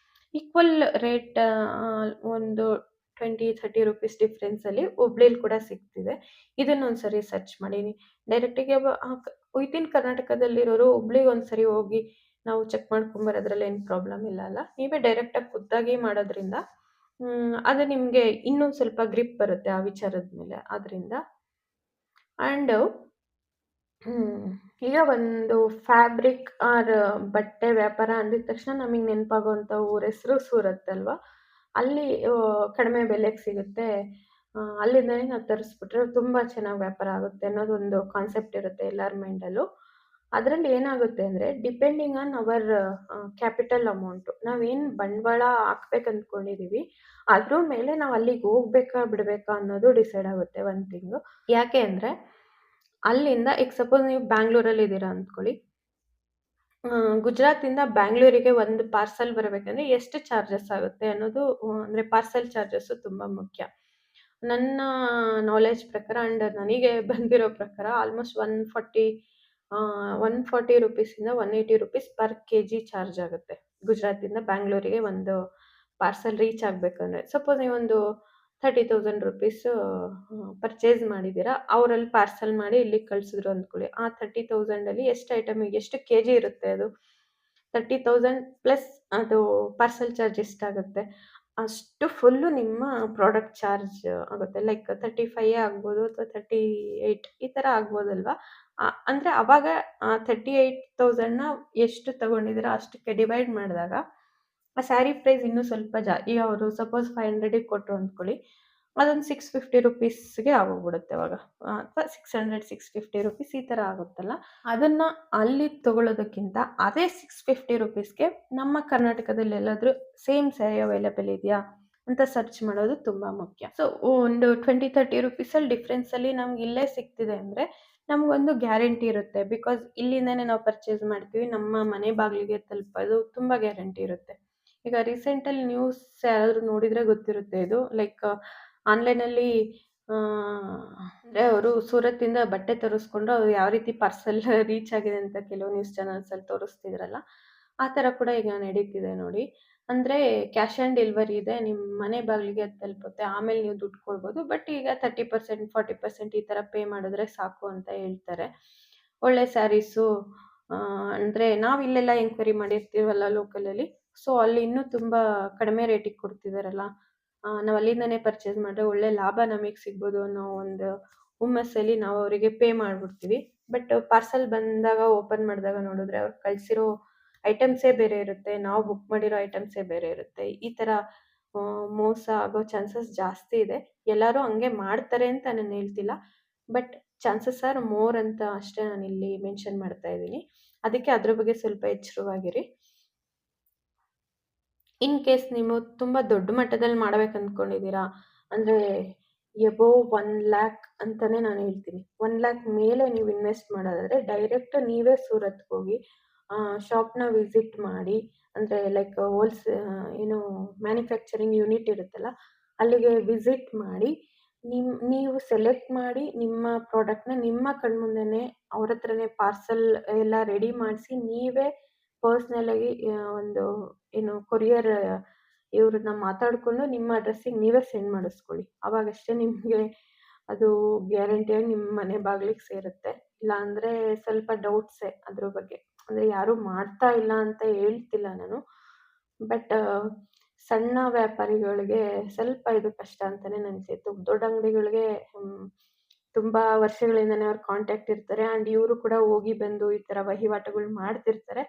ಈಕ್ವಲ್ ರೇಟ್, ಒಂದು ₹20-30 ಡಿಫ್ರೆನ್ಸಲ್ಲಿ ಹುಬ್ಳಿಲಿ ಕೂಡ ಸಿಗ್ತಿದೆ. ಇದನ್ನೊಂದು ಸರಿ ಸರ್ಚ್ ಮಾಡಿ. ಡೈರೆಕ್ಟಿಗೆ ವಿತಿನ್ ಕರ್ನಾಟಕದಲ್ಲಿರೋರು ಹುಬ್ಳಿಗೆ ಒಂದ್ಸರಿ ಹೋಗಿ ನಾವು ಚೆಕ್ ಮಾಡ್ಕೊಂಬರೋದ್ರಲ್ಲಿ ಏನು ಪ್ರಾಬ್ಲಮ್ ಇಲ್ಲ ಅಲ್ಲ. ನೀವೇ ಡೈರೆಕ್ಟಾಗಿ ಖುದ್ದಾಗಿ ಮಾಡೋದ್ರಿಂದ ಅದು ನಿಮಗೆ ಇನ್ನೂ ಸ್ವಲ್ಪ ಗ್ರಿಪ್ ಬರುತ್ತೆ ಆ ವಿಚಾರದ ಮೇಲೆ. ಆದ್ದರಿಂದ ಆ್ಯಂಡ್ ಈಗ ಒಂದು ಫ್ಯಾಬ್ರಿಕ್ ಆರ್ ಬಟ್ಟೆ ವ್ಯಾಪಾರ ಅಂದಿದ ತಕ್ಷಣ ನಮಗೆ ನೆನಪಾಗುವಂಥ ಊರ ಹೆಸರು ಸೂರತ್ ಅಲ್ವಾ. ಅಲ್ಲಿ ಕಡಿಮೆ ಬೆಲೆಗೆ ಸಿಗುತ್ತೆ, ಅಲ್ಲಿಂದನೇ ನಾವು ತರಿಸ್ಬಿಟ್ರೆ ತುಂಬ ಚೆನ್ನಾಗಿ ವ್ಯಾಪಾರ ಆಗುತ್ತೆ ಅನ್ನೋದೊಂದು ಕಾನ್ಸೆಪ್ಟ್ ಇರುತ್ತೆ ಎಲ್ಲರ ಮೈಂಡಲ್ಲೂ. ಅದರಲ್ಲಿ ಏನಾಗುತ್ತೆ ಅಂದರೆ, depending on our capital amount, ನಾವೇನು ಬಂಡವಾಳ ಹಾಕ್ಬೇಕು ಅಂದ್ಕೊಂಡಿದ್ದೀವಿ ಅದ್ರ ಮೇಲೆ ನಾವು ಅಲ್ಲಿಗೆ ಹೋಗ್ಬೇಕಾ ಬಿಡಬೇಕಾ ಅನ್ನೋದು ಡಿಸೈಡ್ ಆಗುತ್ತೆ ಒಂದು ಥಿಂಗು. ಯಾಕೆ ಅಂದರೆ, ಅಲ್ಲಿಂದ ಈಗ ಸಪೋಸ್ ನೀವು ಬ್ಯಾಂಗ್ಳೂರಲ್ಲಿ ಇದ್ದೀರಾ ಅಂದ್ಕೊಳ್ಳಿ, ಗುಜರಾತಿಂದ ಬ್ಯಾಂಗ್ಳೂರಿಗೆ ಒಂದು ಪಾರ್ಸಲ್ ಬರಬೇಕಂದ್ರೆ ಎಷ್ಟು ಚಾರ್ಜಸ್ ಆಗುತ್ತೆ ಅನ್ನೋದು, ಅಂದರೆ ಪಾರ್ಸಲ್ ಚಾರ್ಜಸ್ಸು ತುಂಬ ಮುಖ್ಯ. ನನ್ನ ನಾಲೆಡ್ಜ್ ಪ್ರಕಾರ ಆ್ಯಂಡ್ ನನಗೆ ಬಂದಿರೋ ಪ್ರಕಾರ ಆಲ್ಮೋಸ್ಟ್ ₹140 ₹180 ಪರ್ kg ಚಾರ್ಜ್ ಆಗುತ್ತೆ ಗುಜರಾತಿಂದ ಬ್ಯಾಂಗ್ಳೂರಿಗೆ ಒಂದು ಪಾರ್ಸಲ್ ರೀಚ್ ಆಗಬೇಕಂದ್ರೆ. ಸಪೋಸ್ ನೀವೊಂದು ₹30,000 ಪರ್ಚೇಸ್ ಮಾಡಿದ್ದೀರಾ, ಅವರಲ್ಲಿ ಪಾರ್ಸಲ್ ಮಾಡಿ ಇಲ್ಲಿಗೆ ಕಳಿಸಿದ್ರು ಅಂದ್ಕೊಳ್ಳಿ, ಆ 30,000ಅಲ್ಲಿ ಎಷ್ಟು ಐಟಮಿಗೆ ಎಷ್ಟು kg ಇರುತ್ತೆ, ಅದು 30,000 ಪ್ಲಸ್ ಅದು ಪಾರ್ಸಲ್ ಚಾರ್ಜ್ ಎಷ್ಟಾಗುತ್ತೆ ಅಷ್ಟು ಫುಲ್ಲು ನಿಮ್ಮ ಪ್ರಾಡಕ್ಟ್ ಚಾರ್ಜ್ ಆಗುತ್ತೆ. ಲೈಕ್ 35 ಆಗ್ಬೋದು ಅಥವಾ 38 ಈ ಥರ ಆಗ್ಬೋದಲ್ವಾ. ಅಂದರೆ ಆವಾಗ 38,000ನ ಎಷ್ಟು ತೊಗೊಂಡಿದ್ದೀರಾ ಅಷ್ಟಕ್ಕೆ ಡಿವೈಡ್ ಮಾಡಿದಾಗ ಆ ಸ್ಯಾರಿ ಪ್ರೈಸ್ ಇನ್ನೂ ಸ್ವಲ್ಪ ಈಗ ಅವರು ಸಪೋಸ್ 500ಗೆ ಕೊಟ್ಟರು ಅಂದ್ಕೊಳ್ಳಿ, ಅದೊಂದು ₹650ಗೆ ಆಗೋಗ್ಬಿಡುತ್ತೆ ಅವಾಗ, ಅಥವಾ ₹600-650 ಈ ಥರ ಆಗುತ್ತಲ್ಲ. ಅದನ್ನು ಅಲ್ಲಿ ತೊಗೊಳ್ಳೋದಕ್ಕಿಂತ ಅದೇ ₹650ಗೆ ನಮ್ಮ ಕರ್ನಾಟಕದಲ್ಲಿ ಎಲ್ಲಾದರೂ ಸೇಮ್ ಸ್ಯಾರಿ ಅವೈಲೇಬಲ್ ಇದೆಯಾ ಅಂತ ಸರ್ಚ್ ಮಾಡೋದು ತುಂಬ ಮುಖ್ಯ. ಸೊ ಒಂದು ₹20-30 ಡಿಫ್ರೆನ್ಸಲ್ಲಿ ನಮ್ಗೆ ಇಲ್ಲೇ ಸಿಗ್ತಿದೆ ಅಂದರೆ ನಮಗೊಂದು ಗ್ಯಾರಂಟಿ ಇರುತ್ತೆ. ಬಿಕಾಸ್ ಇಲ್ಲಿಂದನೇ ನಾವು ಪರ್ಚೇಸ್ ಮಾಡ್ತೀವಿ. ನಮ್ಮ ಮನೆ ಬಾಗಿಲಿಗೆ ತಲುಪೋದು ತುಂಬ ಗ್ಯಾರಂಟಿ ಇರುತ್ತೆ. ಈಗ ರೀಸೆಂಟಲ್ಲಿ ನ್ಯೂಸ್ ಯಾರಾದರೂ ನೋಡಿದರೆ ಗೊತ್ತಿರುತ್ತೆ ಇದು. ಲೈಕ್ ಆನ್‌ಲೈನಲ್ಲಿ ಅಂದರೆ ಅವರು ಸೂರತ್ತಿಂದ ಬಟ್ಟೆ ತರಿಸ್ಕೊಂಡು ಅವ್ರು ಯಾವ ರೀತಿ ಪಾರ್ಸೆಲ್ ರೀಚ್ ಆಗಿದೆ ಅಂತ ಕೆಲವು ನ್ಯೂಸ್ ಚಾನಲ್ಸಲ್ಲಿ ತೋರಿಸ್ತಿದ್ರಲ್ಲ, ಆ ಥರ ಕೂಡ ಈಗ ನಡೀತಿದೆ ನೋಡಿ. ಅಂದರೆ ಕ್ಯಾಶ್ ಆನ್ ಡೆಲಿವರಿ ಇದೆ. ನಿಮ್ಮ ಮನೆ ಬಾಗಿಲಿಗೆ ಅದು ತಲುಪುತ್ತೆ. ಆಮೇಲೆ ನೀವು ದುಡ್ಡು ಕೊಡ್ಬೋದು. ಬಟ್ ಈಗ 30%, 40% ಈ ಥರ ಪೇ ಮಾಡಿದ್ರೆ ಸಾಕು ಅಂತ ಹೇಳ್ತಾರೆ. ಒಳ್ಳೆ ಸ್ಯಾರೀಸು ಅಂದರೆ ನಾವು ಇಲ್ಲೆಲ್ಲ ಎಂಕ್ವೈರಿ ಮಾಡಿರ್ತೀವಲ್ಲ ಲೋಕಲಲ್ಲಿ, ಸೊ ಅಲ್ಲಿ ಇನ್ನೂ ತುಂಬ ಕಡಿಮೆ ರೇಟಿಗೆ ಕೊಡ್ತಿದ್ದಾರಲ್ಲ, ನಾವು ಅಲ್ಲಿಂದನೇ ಪರ್ಚೇಸ್ ಮಾಡಿದ್ರೆ ಒಳ್ಳೆ ಲಾಭ ನಮಗೆ ಸಿಗ್ಬೋದು ಅನ್ನೋ ಒಂದು ಹುಮ್ಮಸ್ಸಲ್ಲಿ ನಾವು ಅವರಿಗೆ ಪೇ ಮಾಡಿಬಿಡ್ತೀವಿ. ಬಟ್ ಪಾರ್ಸೆಲ್ ಬಂದಾಗ ಓಪನ್ ಮಾಡಿದಾಗ ನೋಡಿದ್ರೆ ಅವ್ರು ಕಳಿಸಿರೋ ಐಟಮ್ಸೇ ಬೇರೆ ಇರುತ್ತೆ, ನಾವು ಬುಕ್ ಮಾಡಿರೋ ಐಟಮ್ಸೇ ಬೇರೆ ಇರುತ್ತೆ. ಈ ಥರ ಮೋಸ ಆಗೋ ಚಾನ್ಸಸ್ ಜಾಸ್ತಿ ಇದೆ. ಎಲ್ಲರೂ ಹಂಗೆ ಮಾಡ್ತಾರೆ ಅಂತ ನಾನು ಹೇಳ್ತಿಲ್ಲ, ಬಟ್ ಚಾನ್ಸಸ್ ಆರ್ ಮೋರ್ ಅಂತ ಅಷ್ಟೇ ನಾನಿಲ್ಲಿ ಮೆನ್ಷನ್ ಮಾಡ್ತಾ ಇದ್ದೀನಿ. ಅದಕ್ಕೆ ಅದ್ರ ಬಗ್ಗೆ ಸ್ವಲ್ಪ ಎಚ್ಚರವಾಗಿರಿ. ಇನ್ ಕೇಸ್ ನೀವು ತುಂಬ ದೊಡ್ಡ ಮಟ್ಟದಲ್ಲಿ ಮಾಡ್ಬೇಕು ಅಂದ್ಕೊಂಡಿದ್ದೀರಾ, ಅಂದರೆ ಎಬೋವ್ 1 ಲ್ಯಾಕ್ ಅಂತಲೇ ನಾನು ಹೇಳ್ತೀನಿ. 1 ಲ್ಯಾಕ್ ಮೇಲೆ ನೀವು ಇನ್ವೆಸ್ಟ್ ಮಾಡೋದಾದರೆ ಡೈರೆಕ್ಟ್ ನೀವೇ ಸೂರತ್ಗೆ ಹೋಗಿ ಶಾಪ್ನ ವಿಸಿಟ್ ಮಾಡಿ, ಅಂದರೆ ಲೈಕ್ ಏನು ಮ್ಯಾನುಫ್ಯಾಕ್ಚರಿಂಗ್ ಯೂನಿಟ್ ಇರುತ್ತಲ್ಲ, ಅಲ್ಲಿಗೆ ವಿಸಿಟ್ ಮಾಡಿ ನೀವು ಸೆಲೆಕ್ಟ್ ಮಾಡಿ ನಿಮ್ಮ ಪ್ರಾಡಕ್ಟ್ನ ನಿಮ್ಮ ಕಣ್ಮುಂದೆನೇ ಅವ್ರ ಹತ್ರನೇ ಪಾರ್ಸೆಲ್ ಎಲ್ಲ ರೆಡಿ ಮಾಡಿಸಿ ನೀವೇ ಪರ್ಸ್ನಲಾಗಿ ಒಂದು ಏನು ಕೊರಿಯರ್ ಇವ್ರನ್ನ ಮಾತಾಡಿಕೊಂಡು ನಿಮ್ಮ ಅಡ್ರೆಸ್ಸಿಗೆ ನೀವೇ ಸೆಂಡ್ ಮಾಡಿಸ್ಕೊಳ್ಳಿ. ಅವಾಗಷ್ಟೇ ನಿಮಗೆ ಅದು ಗ್ಯಾರಂಟಿಯಾಗಿ ನಿಮ್ಮ ಮನೆ ಬಾಗಿಲಿಗೆ ಸೇರುತ್ತೆ. ಇಲ್ಲಾಂದರೆ ಸ್ವಲ್ಪ ಡೌಟ್ಸೇ ಅದ್ರ ಬಗ್ಗೆ. ಅಂದರೆ ಯಾರೂ ಮಾಡ್ತಾ ಇಲ್ಲ ಅಂತ ಹೇಳ್ತಿಲ್ಲ ನಾನು, ಬಟ್ ಸಣ್ಣ ವ್ಯಾಪಾರಿಗಳಿಗೆ ಸ್ವಲ್ಪ ಇದು ಕಷ್ಟ ಅಂತಲೇ ನನಗೆ. ದೊಡ್ಡ ಅಂಗಡಿಗಳಿಗೆ ತುಂಬ ವರ್ಷಗಳಿಂದನೇ ಅವ್ರ ಕಾಂಟ್ಯಾಕ್ಟ್ ಇರ್ತಾರೆ ಆ್ಯಂಡ್ ಇವರು ಕೂಡ ಹೋಗಿ ಬಂದು ಈ ಥರ ವಹಿವಾಟುಗಳು ಮಾಡ್ತಿರ್ತಾರೆ.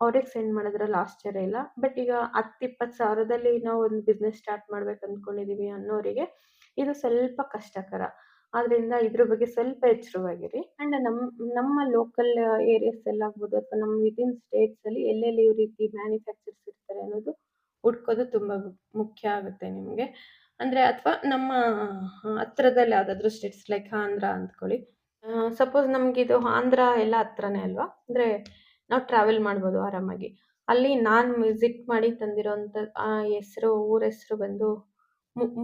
ಅವ್ರಿಗೆ ಸೆಂಡ್ ಮಾಡೋದ್ರಲ್ಲಿ ಆಶ್ಚರ್ಯ ಇಲ್ಲ. ಬಟ್ ಈಗ 10-20 ಸಾವಿರದಲ್ಲಿ ನಾವು ಒಂದು ಬಿಸ್ನೆಸ್ ಸ್ಟಾರ್ಟ್ ಮಾಡ್ಬೇಕು ಅಂದ್ಕೊಂಡಿದ್ದೀವಿ ಅನ್ನೋರಿಗೆ ಇದು ಸ್ವಲ್ಪ ಕಷ್ಟಕರ. ಆದ್ದರಿಂದ ಇದ್ರ ಬಗ್ಗೆ ಸ್ವಲ್ಪ ಎಚ್ಚರವಾಗಿರಿ. ಆ್ಯಂಡ್ ನಮ್ಮ ಲೋಕಲ್ ಏರಿಯಾಸಲ್ಲಿ ಆಗ್ಬೋದು ಅಥವಾ ನಮ್ಮ ವಿದಿನ್ ಸ್ಟೇಟ್ಸಲ್ಲಿ ಎಲ್ಲೆಲ್ಲಿ ಈ ರೀತಿ ಮ್ಯಾನುಫ್ಯಾಕ್ಚರ್ಸ್ ಇರ್ತಾರೆ ಅನ್ನೋದು ಹುಡ್ಕೋದು ತುಂಬ ಮುಖ್ಯ ಆಗುತ್ತೆ ನಿಮಗೆ. ಅಂದರೆ ಅಥವಾ ನಮ್ಮ ಹತ್ರದಲ್ಲಿ ಯಾವುದಾದ್ರೂ ಸ್ಟೇಟ್ಸ್ ಲೈಕ್ ಆಂಧ್ರ ಅಂದ್ಕೊಳ್ಳಿ. ಸಪೋಸ್ ನಮಗಿದು ಆಂಧ್ರ ಎಲ್ಲ ಹತ್ರನೇ ಅಲ್ವಾ, ಅಂದರೆ ನಾವು ಟ್ರಾವೆಲ್ ಮಾಡ್ಬೋದು ಆರಾಮಾಗಿ. ಅಲ್ಲಿ ನಾನು ವಿಸಿಟ್ ಮಾಡಿ ತಂದಿರೋಂಥ ಊರ ಹೆಸರು ಬಂದು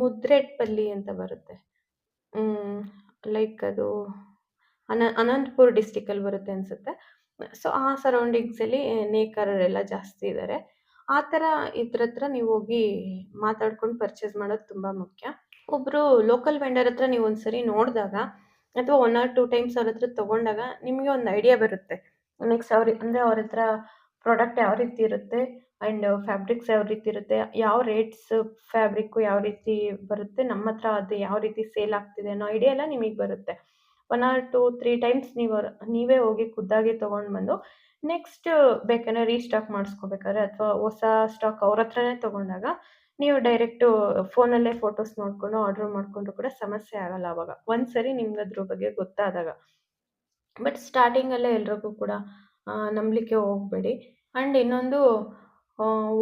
ಮುದ್ರೇಟ್ಪಲ್ಲಿ ಅಂತ ಬರುತ್ತೆ. ಲೈಕ್ ಅದು ಅನಂತಪುರ ಡಿಸ್ಟಿಕಲ್ಲಿ ಬರುತ್ತೆ ಅನಿಸುತ್ತೆ. ಸೊ ಆ ಸರೌಂಡಿಂಗ್ಸಲ್ಲಿ ನೇಕಾರರೆಲ್ಲ ಜಾಸ್ತಿ ಇದ್ದಾರೆ. ಆ ಥರ ಇದ್ರ ಹತ್ರ ನೀವು ಹೋಗಿ ಮಾತಾಡ್ಕೊಂಡು ಪರ್ಚೇಸ್ ಮಾಡೋದು ತುಂಬ ಮುಖ್ಯ. ಒಬ್ಬರು ಲೋಕಲ್ ವೆಂಡರ್ ಹತ್ರ ನೀವು ಒಂದ್ಸರಿ ನೋಡಿದಾಗ ಅಥವಾ 1 ಆರ್ 2 ಟೈಮ್ಸ್ ಅವ್ರ ಹತ್ರ ತೊಗೊಂಡಾಗ ನಿಮಗೆ ಒಂದು ಐಡಿಯಾ ಬರುತ್ತೆ. ನೆಕ್ಸ್ಟ್ ಅಂದರೆ ಅವ್ರ ಹತ್ರ ಪ್ರಾಡಕ್ಟ್ ಯಾವ ರೀತಿ ಇರುತ್ತೆ ಆ್ಯಂಡ್ ಫ್ಯಾಬ್ರಿಕ್ಸ್ ಯಾವ ರೀತಿ ಇರುತ್ತೆ, ಯಾವ ರೇಟ್ಸ್ ಫ್ಯಾಬ್ರಿಕ್ಕು ಯಾವ ರೀತಿ ಬರುತ್ತೆ, ನಮ್ಮ ಹತ್ರ ಅದು ಯಾವ ರೀತಿ ಸೇಲ್ ಆಗ್ತಿದೆ ಅನ್ನೋ ಐಡಿಯಾ ಎಲ್ಲ ನಿಮಗೆ ಬರುತ್ತೆ. 1 ಆರ್ 2, 3 ಟೈಮ್ಸ್ ನೀವೇ ಹೋಗಿ ಖುದ್ದಾಗಿ ತೊಗೊಂಡು ಬಂದು ನೆಕ್ಸ್ಟ್ ಬೇಕಾದ್ರೆ ರೀಸ್ಟಾಕ್ ಮಾಡಿಸ್ಕೋಬೇಕಾದ್ರೆ ಅಥವಾ ಹೊಸ ಸ್ಟಾಕ್ ಅವ್ರ ಹತ್ರನೇ ತೊಗೊಂಡಾಗ ನೀವು ಡೈರೆಕ್ಟು ಫೋನಲ್ಲೇ ಫೋಟೋಸ್ ನೋಡಿಕೊಂಡು ಆರ್ಡ್ರ್ ಮಾಡಿಕೊಂಡ್ರು ಕೂಡ ಸಮಸ್ಯೆ ಆಗಲ್ಲ ಆವಾಗ. ಒಂದ್ಸರಿ ನಿಮ್ಗೆ ಅದ್ರ ಬಗ್ಗೆ ಗೊತ್ತಾದಾಗ. ಬಟ್ ಸ್ಟಾರ್ಟಿಂಗಲ್ಲೇ ಎಲ್ರಿಗೂ ಕೂಡ ನಂಬಲಿಕ್ಕೆ ಹೋಗಬೇಡಿ. ಆ್ಯಂಡ್ ಇನ್ನೊಂದು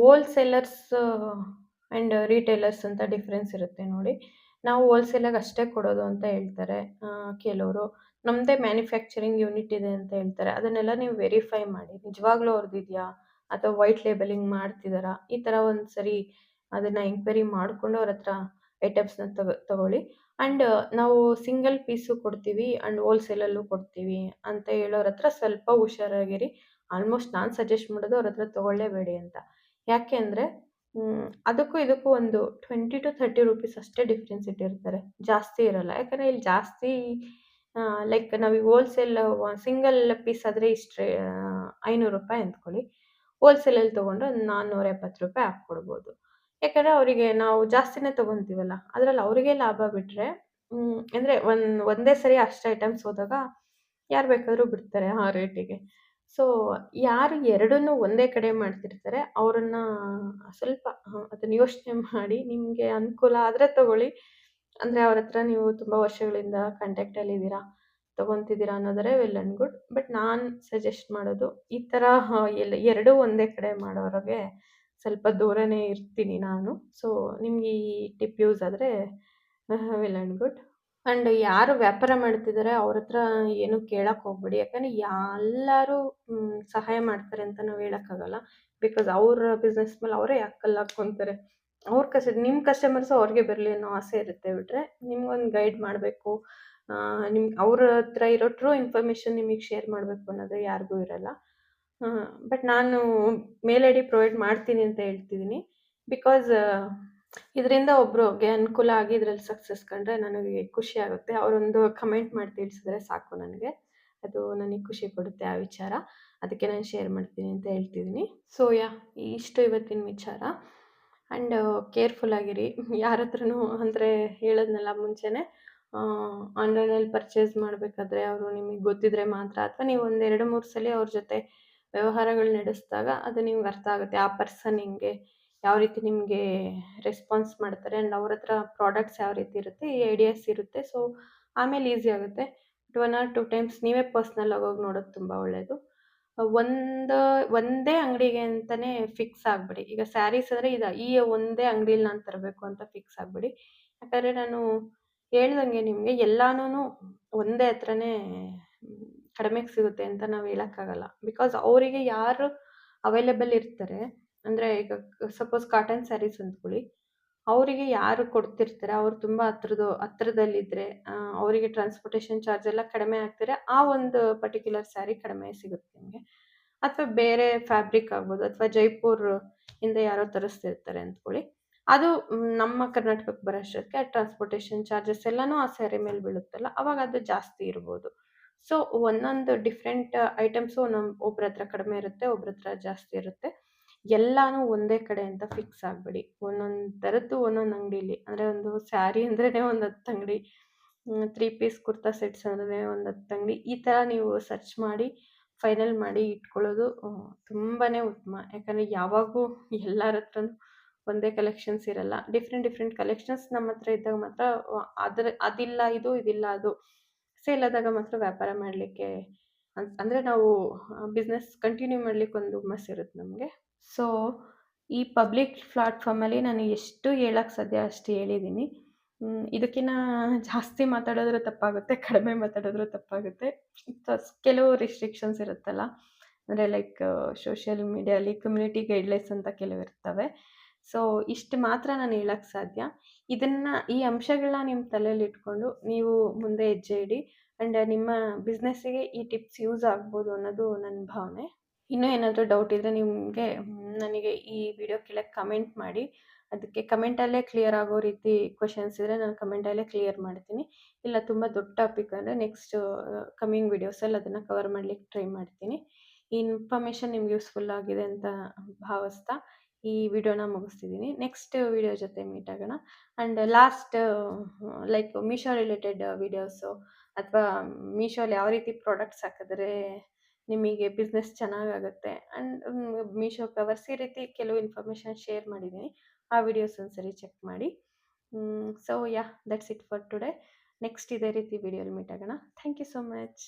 ಹೋಲ್ಸೇಲರ್ಸ್ ಆ್ಯಂಡ್ ರಿಟೇಲರ್ಸ್ ಅಂತ ಡಿಫ್ರೆನ್ಸ್ ಇರುತ್ತೆ ನೋಡಿ. ನಾವು ಹೋಲ್ಸೇಲಾಗಿ ಅಷ್ಟೇ ಕೊಡೋದು ಅಂತ ಹೇಳ್ತಾರೆ ಕೆಲವರು. ನಮ್ಮದೇ ಮ್ಯಾನುಫ್ಯಾಕ್ಚರಿಂಗ್ ಯೂನಿಟ್ ಇದೆ ಅಂತ ಹೇಳ್ತಾರೆ. ಅದನ್ನೆಲ್ಲ ನೀವು ವೆರಿಫೈ ಮಾಡಿ, ನಿಜವಾಗ್ಲೂ ಅವ್ರದ್ದಿದೆಯಾ ಅಥವಾ ವೈಟ್ ಲೇಬಲಿಂಗ್ ಮಾಡ್ತಿದ್ದಾರಾ, ಈ ಥರ ಒಂದು ಸರಿ ಅದನ್ನು ಎಂಕ್ವೈರಿ ಮಾಡಿಕೊಂಡು ಅವ್ರ ಹತ್ರ ಐಟಮ್ಸ್ನ ತಗೊಳ್ಳಿ. ಆ್ಯಂಡ್ ನಾವು ಸಿಂಗಲ್ ಪೀಸು ಕೊಡ್ತೀವಿ ಆ್ಯಂಡ್ ಹೋಲ್ಸೇಲಲ್ಲೂ ಕೊಡ್ತೀವಿ ಅಂತ ಹೇಳೋರ ಹತ್ರ ಸ್ವಲ್ಪ ಹುಷಾರಾಗಿರಿ. ಆಲ್ಮೋಸ್ಟ್ ನಾನು ಸಜೆಸ್ಟ್ ಮಾಡೋದು ಅವ್ರ ಹತ್ರ ತೊಗೊಳ್ಳೇಬೇಡಿ ಅಂತ. ಯಾಕೆ ಅಂದರೆ ಅದಕ್ಕೂ ಇದಕ್ಕೂ ಒಂದು 20-30 ರೂಪೀಸ್ ಅಷ್ಟೇ ಡಿಫ್ರೆನ್ಸ್ ಇಟ್ಟಿರ್ತಾರೆ, ಜಾಸ್ತಿ ಇರೋಲ್ಲ. ಯಾಕಂದರೆ ಇಲ್ಲಿ ಜಾಸ್ತಿ ಲೈಕ್ ನಾವೀಗ ಹೋಲ್ಸೇಲ್ ಸಿಂಗಲ್ ಪೀಸ್ ಆದರೆ ಇಷ್ಟು 500 ರೂಪಾಯಿ ಅಂದ್ಕೊಳ್ಳಿ. ಹೋಲ್ಸೇಲಲ್ಲಿ ತೊಗೊಂಡ್ರೆ ಒಂದು 470 ರೂಪಾಯಿ ಹಾಕ್ಕೊಡ್ಬೋದು. ಯಾಕಂದರೆ ಅವರಿಗೆ ನಾವು ಜಾಸ್ತಿನೇ ತೊಗೊತೀವಲ್ಲ, ಅದರಲ್ಲಿ ಅವರಿಗೆ ಲಾಭ ಬಿಟ್ಟರೆ ಅಂದರೆ ಒಂದೇ ಸರಿ ಅಷ್ಟು ಐಟಮ್ಸ್ ಹೋದಾಗ ಯಾರು ಬೇಕಾದರೂ ಬಿಡ್ತಾರೆ ಆ ರೇಟಿಗೆ. ಸೊ ಯಾರು ಎರಡನ್ನೂ ಒಂದೇ ಕಡೆ ಮಾಡ್ತಿರ್ತಾರೆ ಅವರನ್ನ ಸ್ವಲ್ಪ ಅದನ್ನು ಯೋಚನೆ ಮಾಡಿ ನಿಮಗೆ ಅನುಕೂಲ ಆದರೆ ತೊಗೊಳ್ಳಿ. ಅಂದರೆ ಅವ್ರ ಹತ್ರ ನೀವು ತುಂಬ ವರ್ಷಗಳಿಂದ ಕಾಂಟ್ಯಾಕ್ಟಲ್ಲಿದ್ದೀರಾ, ತೊಗೊತಿದ್ದೀರಾ ಅನ್ನೋದರೆ ವೆಲ್ ಆ್ಯಂಡ್ ಗುಡ್. ಬಟ್ ನಾನು ಸಜೆಸ್ಟ್ ಮಾಡೋದು ಈ ಥರ ಎರಡೂ ಒಂದೇ ಕಡೆ ಮಾಡೋರಿಗೆ ಸ್ವಲ್ಪ ದೂರನೇ ಇರ್ತೀನಿ ನಾನು. ಸೊ ನಿಮಗೆ ಈ ಟಿಪ್ ಯೂಸ್ ಆದರೆ ವೆಲ್ ಆ್ಯಂಡ್ ಗುಡ್. ಆ್ಯಂಡ್ ಯಾರು ವ್ಯಾಪಾರ ಮಾಡ್ತಿದ್ದಾರೆ ಅವ್ರ ಹತ್ರ ಏನು ಕೇಳಕ್ಕೆ ಹೋಗ್ಬೇಡಿ. ಯಾಕಂದರೆ ಎಲ್ಲರೂ ಸಹಾಯ ಮಾಡ್ತಾರೆ ಅಂತ ನಾವು ಹೇಳೋಕ್ಕಾಗಲ್ಲ. ಬಿಕಾಸ್ ಅವ್ರ ಬಿಸ್ನೆಸ್ ಮೇಲೆ ಅವರೇ ಯಾಕೆ ಕಲ್ಲು ಹಾಕ್ಕೊಂತಾರೆ. ನಿಮ್ಮ ಕಸ್ಟಮರ್ಸು ಅವ್ರಿಗೆ ಬರಲಿ ಅನ್ನೋ ಆಸೆ ಇರುತ್ತೆ ಬಿಟ್ಟರೆ, ನಿಮ್ಗೊಂದು ಗೈಡ್ ಮಾಡಬೇಕು, ನಿಮ್ಗೆ ಅವ್ರ ಹತ್ರ ಇರೋ ಟ್ರೂ ಇನ್ಫಾರ್ಮೇಷನ್ ನಿಮಗೆ ಶೇರ್ ಮಾಡಬೇಕು ಅನ್ನೋದು ಯಾರಿಗೂ ಇರಲ್ಲ. ಬಟ್ ನಾನು ಮೇಲ್ ಐ ಡಿ ಪ್ರೊವೈಡ್ ಮಾಡ್ತೀನಿ ಅಂತ ಹೇಳ್ತಿದ್ದೀನಿ. ಬಿಕಾಸ್ ಇದರಿಂದ ಒಬ್ರಿಗೆ ಅನುಕೂಲ ಆಗಿ ಇದರಲ್ಲಿ ಸಕ್ಸಸ್ ಕಂಡ್ರೆ ನನಗೆ ಖುಷಿ ಆಗುತ್ತೆ. ಅವರೊಂದು ಕಮೆಂಟ್ ಮಾಡಿ ತಿಳಿಸಿದ್ರೆ ಸಾಕು ನನಗೆ. ಅದು ನನಗೆ ಖುಷಿ ಕೊಡುತ್ತೆ ಆ ವಿಚಾರ. ಅದಕ್ಕೆ ನಾನು ಶೇರ್ ಮಾಡ್ತೀನಿ ಅಂತ ಹೇಳ್ತಿದ್ದೀನಿ. ಸೊ ಇಷ್ಟು ಇವತ್ತಿನ ವಿಚಾರ. ಆ್ಯಂಡ್ ಕೇರ್ಫುಲ್ ಆಗಿರಿ. ಯಾರ ಹತ್ರನೂ ಅಂದರೆ ಹೇಳಿದ್ನಲ್ಲ ಮುಂಚೆನೇ, ಆನ್ಲೈನಲ್ಲಿ ಪರ್ಚೇಸ್ ಮಾಡಬೇಕಾದ್ರೆ ಅವರು ನಿಮಗೆ ಗೊತ್ತಿದ್ರೆ ಮಾತ್ರ, ಅಥವಾ ನೀವು ಒಂದು 2-3 ಸಲ ಅವ್ರ ಜೊತೆ ವ್ಯವಹಾರಗಳು ನಡೆಸಿದಾಗ ಅದು ನಿಮ್ಗೆ ಅರ್ಥ ಆಗುತ್ತೆ. ಆ ಪರ್ಸನ್ ಹೆಂಗೆ, ಯಾವ ರೀತಿ ನಿಮಗೆ ರೆಸ್ಪಾನ್ಸ್ ಮಾಡ್ತಾರೆ, ಆ್ಯಂಡ್ ಅವ್ರ ಹತ್ರ ಪ್ರಾಡಕ್ಟ್ಸ್ ಯಾವ ರೀತಿ ಇರುತ್ತೆ, ಈ ಐಡಿಯಾಸ್ ಇರುತ್ತೆ. ಸೊ ಆಮೇಲೆ ಈಸಿ ಆಗುತ್ತೆ. ಬಟ್ 1 or 2 ಟೈಮ್ಸ್ ನೀವೇ ಪರ್ಸ್ನಲ್ ಆಗಿ ಹೋಗಿ ನೋಡೋದು ತುಂಬ ಒಳ್ಳೆಯದು. ಒಂದೇ ಅಂಗಡಿಗೆ ಅಂತಲೇ ಫಿಕ್ಸ್ ಆಗಬೇಡಿ. ಈಗ ಸ್ಯಾರೀಸ್ ಅಂದರೆ ಈ ಒಂದೇ ಅಂಗಡೀಲಿ ನಾನು ತರಬೇಕು ಅಂತ ಫಿಕ್ಸ್ ಆಗಬೇಡಿ. ಯಾಕಂದರೆ ನಾನು ಹೇಳ್ದಂಗೆ ನಿಮಗೆ ಎಲ್ಲಾನು ಒಂದೇ ಹತ್ರನೇ ಕಡಿಮೆಗೆ ಸಿಗುತ್ತೆ ಅಂತ ನಾವು ಹೇಳೋಕ್ಕಾಗಲ್ಲ. ಬಿಕಾಸ್ ಅವರಿಗೆ ಯಾರು ಅವೈಲೇಬಲ್ ಇರ್ತಾರೆ, ಅಂದರೆ ಈಗ ಸಪೋಸ್ ಕಾಟನ್ ಸ್ಯಾರೀಸ್ ಅಂದ್ಕೊಳ್ಳಿ, ಅವರಿಗೆ ಯಾರು ಕೊಡ್ತಿರ್ತಾರೆ ಅವ್ರು ತುಂಬ ಹತ್ರದಲ್ಲಿದ್ದರೆ ಅವರಿಗೆ ಟ್ರಾನ್ಸ್ಪೋರ್ಟೇಷನ್ ಚಾರ್ಜ್ ಎಲ್ಲ ಕಡಿಮೆ ಆಗ್ತಿದ್ರೆ ಆ ಒಂದು ಪರ್ಟಿಕ್ಯುಲರ್ ಸ್ಯಾರಿ ಕಡಿಮೆ ಸಿಗುತ್ತೆ ನಿಮಗೆ. ಅಥವಾ ಬೇರೆ ಫ್ಯಾಬ್ರಿಕ್ ಆಗ್ಬೋದು, ಅಥವಾ ಜೈಪುರ್ ಇಂದ ಯಾರೋ ತರಿಸ್ತಿರ್ತಾರೆ ಅಂದ್ಕೊಳ್ಳಿ, ಅದು ನಮ್ಮ ಕರ್ನಾಟಕಕ್ಕೆ ಬರೋಷ್ಟಕ್ಕೆ ಟ್ರಾನ್ಸ್ಪೋರ್ಟೇಷನ್ ಚಾರ್ಜಸ್ ಎಲ್ಲನೂ ಆ ಸ್ಯಾರಿ ಮೇಲೆ ಬೀಳುತ್ತಲ್ಲ, ಅವಾಗ ಅದು ಜಾಸ್ತಿ ಇರ್ಬೋದು. ಸೊ ಒಂದೊಂದು ಡಿಫ್ರೆಂಟ್ ಐಟಮ್ಸು ಒಬ್ರ ಹತ್ರ ಕಡಿಮೆ ಇರುತ್ತೆ, ಒಬ್ರ ಹತ್ರ ಜಾಸ್ತಿ ಇರುತ್ತೆ. ಎಲ್ಲಾನು ಒಂದೇ ಕಡೆ ಅಂತ ಫಿಕ್ಸ್ ಆಗಬೇಡಿ. ಒಂದೊಂದು ಥರದ್ದು ಒಂದೊಂದು ಅಂಗಡೀಲಿ, ಅಂದರೆ ಒಂದು ಸ್ಯಾರಿ ಅಂದ್ರೇ ಒಂದು 10 ಅಂಗಡಿ, 3 ಪೀಸ್ ಕುರ್ತಾ ಸೆಟ್ಸ್ ಅಂದ್ರೆ ಒಂದು 10 ಅಂಗಡಿ, ಈ ಥರ ನೀವು ಸರ್ಚ್ ಮಾಡಿ ಫೈನಲ್ ಮಾಡಿ ಇಟ್ಕೊಳ್ಳೋದು ತುಂಬಾ ಉತ್ತಮ. ಯಾಕಂದರೆ ಯಾವಾಗೂ ಎಲ್ಲರ ಹತ್ರನೂ ಒಂದೇ ಕಲೆಕ್ಷನ್ಸ್ ಇರಲ್ಲ. ಡಿಫ್ರೆಂಟ್ ಕಲೆಕ್ಷನ್ಸ್ ನಮ್ಮ ಹತ್ರ ಇದ್ದಾಗ ಮಾತ್ರ ಅದಿಲ್ಲ ಇದು, ಇದಿಲ್ಲ ಅದು ಸೇಲ್ ಆದಾಗ ಮಾತ್ರ ವ್ಯಾಪಾರ ಮಾಡಲಿಕ್ಕೆ ಅಂದರೆ ನಾವು ಬಿಸ್ನೆಸ್ ಕಂಟಿನ್ಯೂ ಮಾಡ್ಲಿಕ್ಕೆ ಒಂದು ಹುಮ್ಮಸ್ಸು ಇರುತ್ತೆ ನಮಗೆ. ಸೊ ಈ ಪಬ್ಲಿಕ್ ಪ್ಲಾಟ್ಫಾರ್ಮಲ್ಲಿ ನಾನು ಎಷ್ಟು ಹೇಳಕ್ಕೆ ಸಾಧ್ಯ ಅಷ್ಟು ಹೇಳಿದ್ದೀನಿ. ಇದಕ್ಕಿಂತ ಜಾಸ್ತಿ ಮಾತಾಡಿದ್ರೂ ತಪ್ಪಾಗುತ್ತೆ, ಕಡಿಮೆ ಮಾತಾಡಿದ್ರೂ ತಪ್ಪಾಗುತ್ತೆ. ಕೆಲವು ರಿಸ್ಟ್ರಿಕ್ಷನ್ಸ್ ಇರುತ್ತಲ್ಲ, ಅಂದರೆ ಲೈಕ್ ಸೋಷಿಯಲ್ ಮೀಡಿಯಲ್ಲಿ ಕಮ್ಯುನಿಟಿ ಗೈಡ್ಲೈನ್ಸ್ ಅಂತ ಕೆಲವು ಇರ್ತವೆ. ಸೊ ಇಷ್ಟು ಮಾತ್ರ ನಾನು ಹೇಳಕ್ಕೆ ಸಾಧ್ಯ. ಈ ಅಂಶಗಳನ್ನ ನಿಮ್ಮ ತಲೆಯಲ್ಲಿ ಇಟ್ಕೊಂಡು ನೀವು ಮುಂದೆ ಹೆಜ್ಜೆ ಇಡಿ. ಆ್ಯಂಡ್ ನಿಮ್ಮ ಬಿಸ್ನೆಸ್ಸಿಗೆ ಈ ಟಿಪ್ಸ್ ಯೂಸ್ ಆಗ್ಬೋದು ಅನ್ನೋದು ನನ್ನ ಭಾವನೆ. ಇನ್ನೂ ಏನಾದರೂ ಡೌಟ್ ಇದ್ದರೆ ನಿಮಗೆ ನನಗೆ ಈ ವಿಡಿಯೋ ಕೆಳಗೆ ಕಮೆಂಟ್ ಮಾಡಿ. ಅದಕ್ಕೆ ಕಮೆಂಟಲ್ಲೇ ಕ್ಲಿಯರ್ ಆಗೋ ರೀತಿ ಕ್ವೆಶನ್ಸ್ ಇದ್ದರೆ ನಾನು ಕಮೆಂಟಲ್ಲೇ ಕ್ಲಿಯರ್ ಮಾಡ್ತೀನಿ. ಇಲ್ಲ ತುಂಬ ದೊಡ್ಡ ಟಾಪಿಕ್ ಅಂದರೆ ನೆಕ್ಸ್ಟ್ ಕಮಿಂಗ್ ವಿಡಿಯೋಸಲ್ಲಿ ಅದನ್ನು ಕವರ್ ಮಾಡಲಿಕ್ಕೆ ಟ್ರೈ ಮಾಡ್ತೀನಿ. ಈ ಇನ್ಫಾರ್ಮೇಷನ್ ನಿಮ್ಗೆ ಯೂಸ್ಫುಲ್ ಆಗಿದೆ ಅಂತ ಭಾವಿಸ್ತಾ ಈ ವಿಡಿಯೋನ ಮುಗಿಸ್ತಿದ್ದೀನಿ. ನೆಕ್ಸ್ಟ್ ವಿಡಿಯೋ ಜೊತೆ ಮೀಟ್ ಆಗೋಣ. And last like Meesho related videos, ಅಥವಾ ಮೀಶೋಲ್ಲಿ ಯಾವ ರೀತಿ ಪ್ರಾಡಕ್ಟ್ಸ್ ಹಾಕಿದ್ರೆ ನಿಮಗೆ ಬಿಸ್ನೆಸ್ ಚೆನ್ನಾಗಾಗುತ್ತೆ, ಆ್ಯಂಡ್ ಮೀಶೋ ಕವರ್ಸ್, ಈ ರೀತಿ ಕೆಲವು ಇನ್ಫಾರ್ಮೇಷನ್ ಶೇರ್ ಮಾಡಿದ್ದೀನಿ. ಆ ವಿಡಿಯೋಸ್ ಒಂದ್ಸರಿ ಚೆಕ್ ಮಾಡಿ. So that's it for today. Next ಇದೇ ರೀತಿ ವಿಡಿಯೋಲಿ ಮೀಟ್ ಆಗೋಣ. Thank you so much.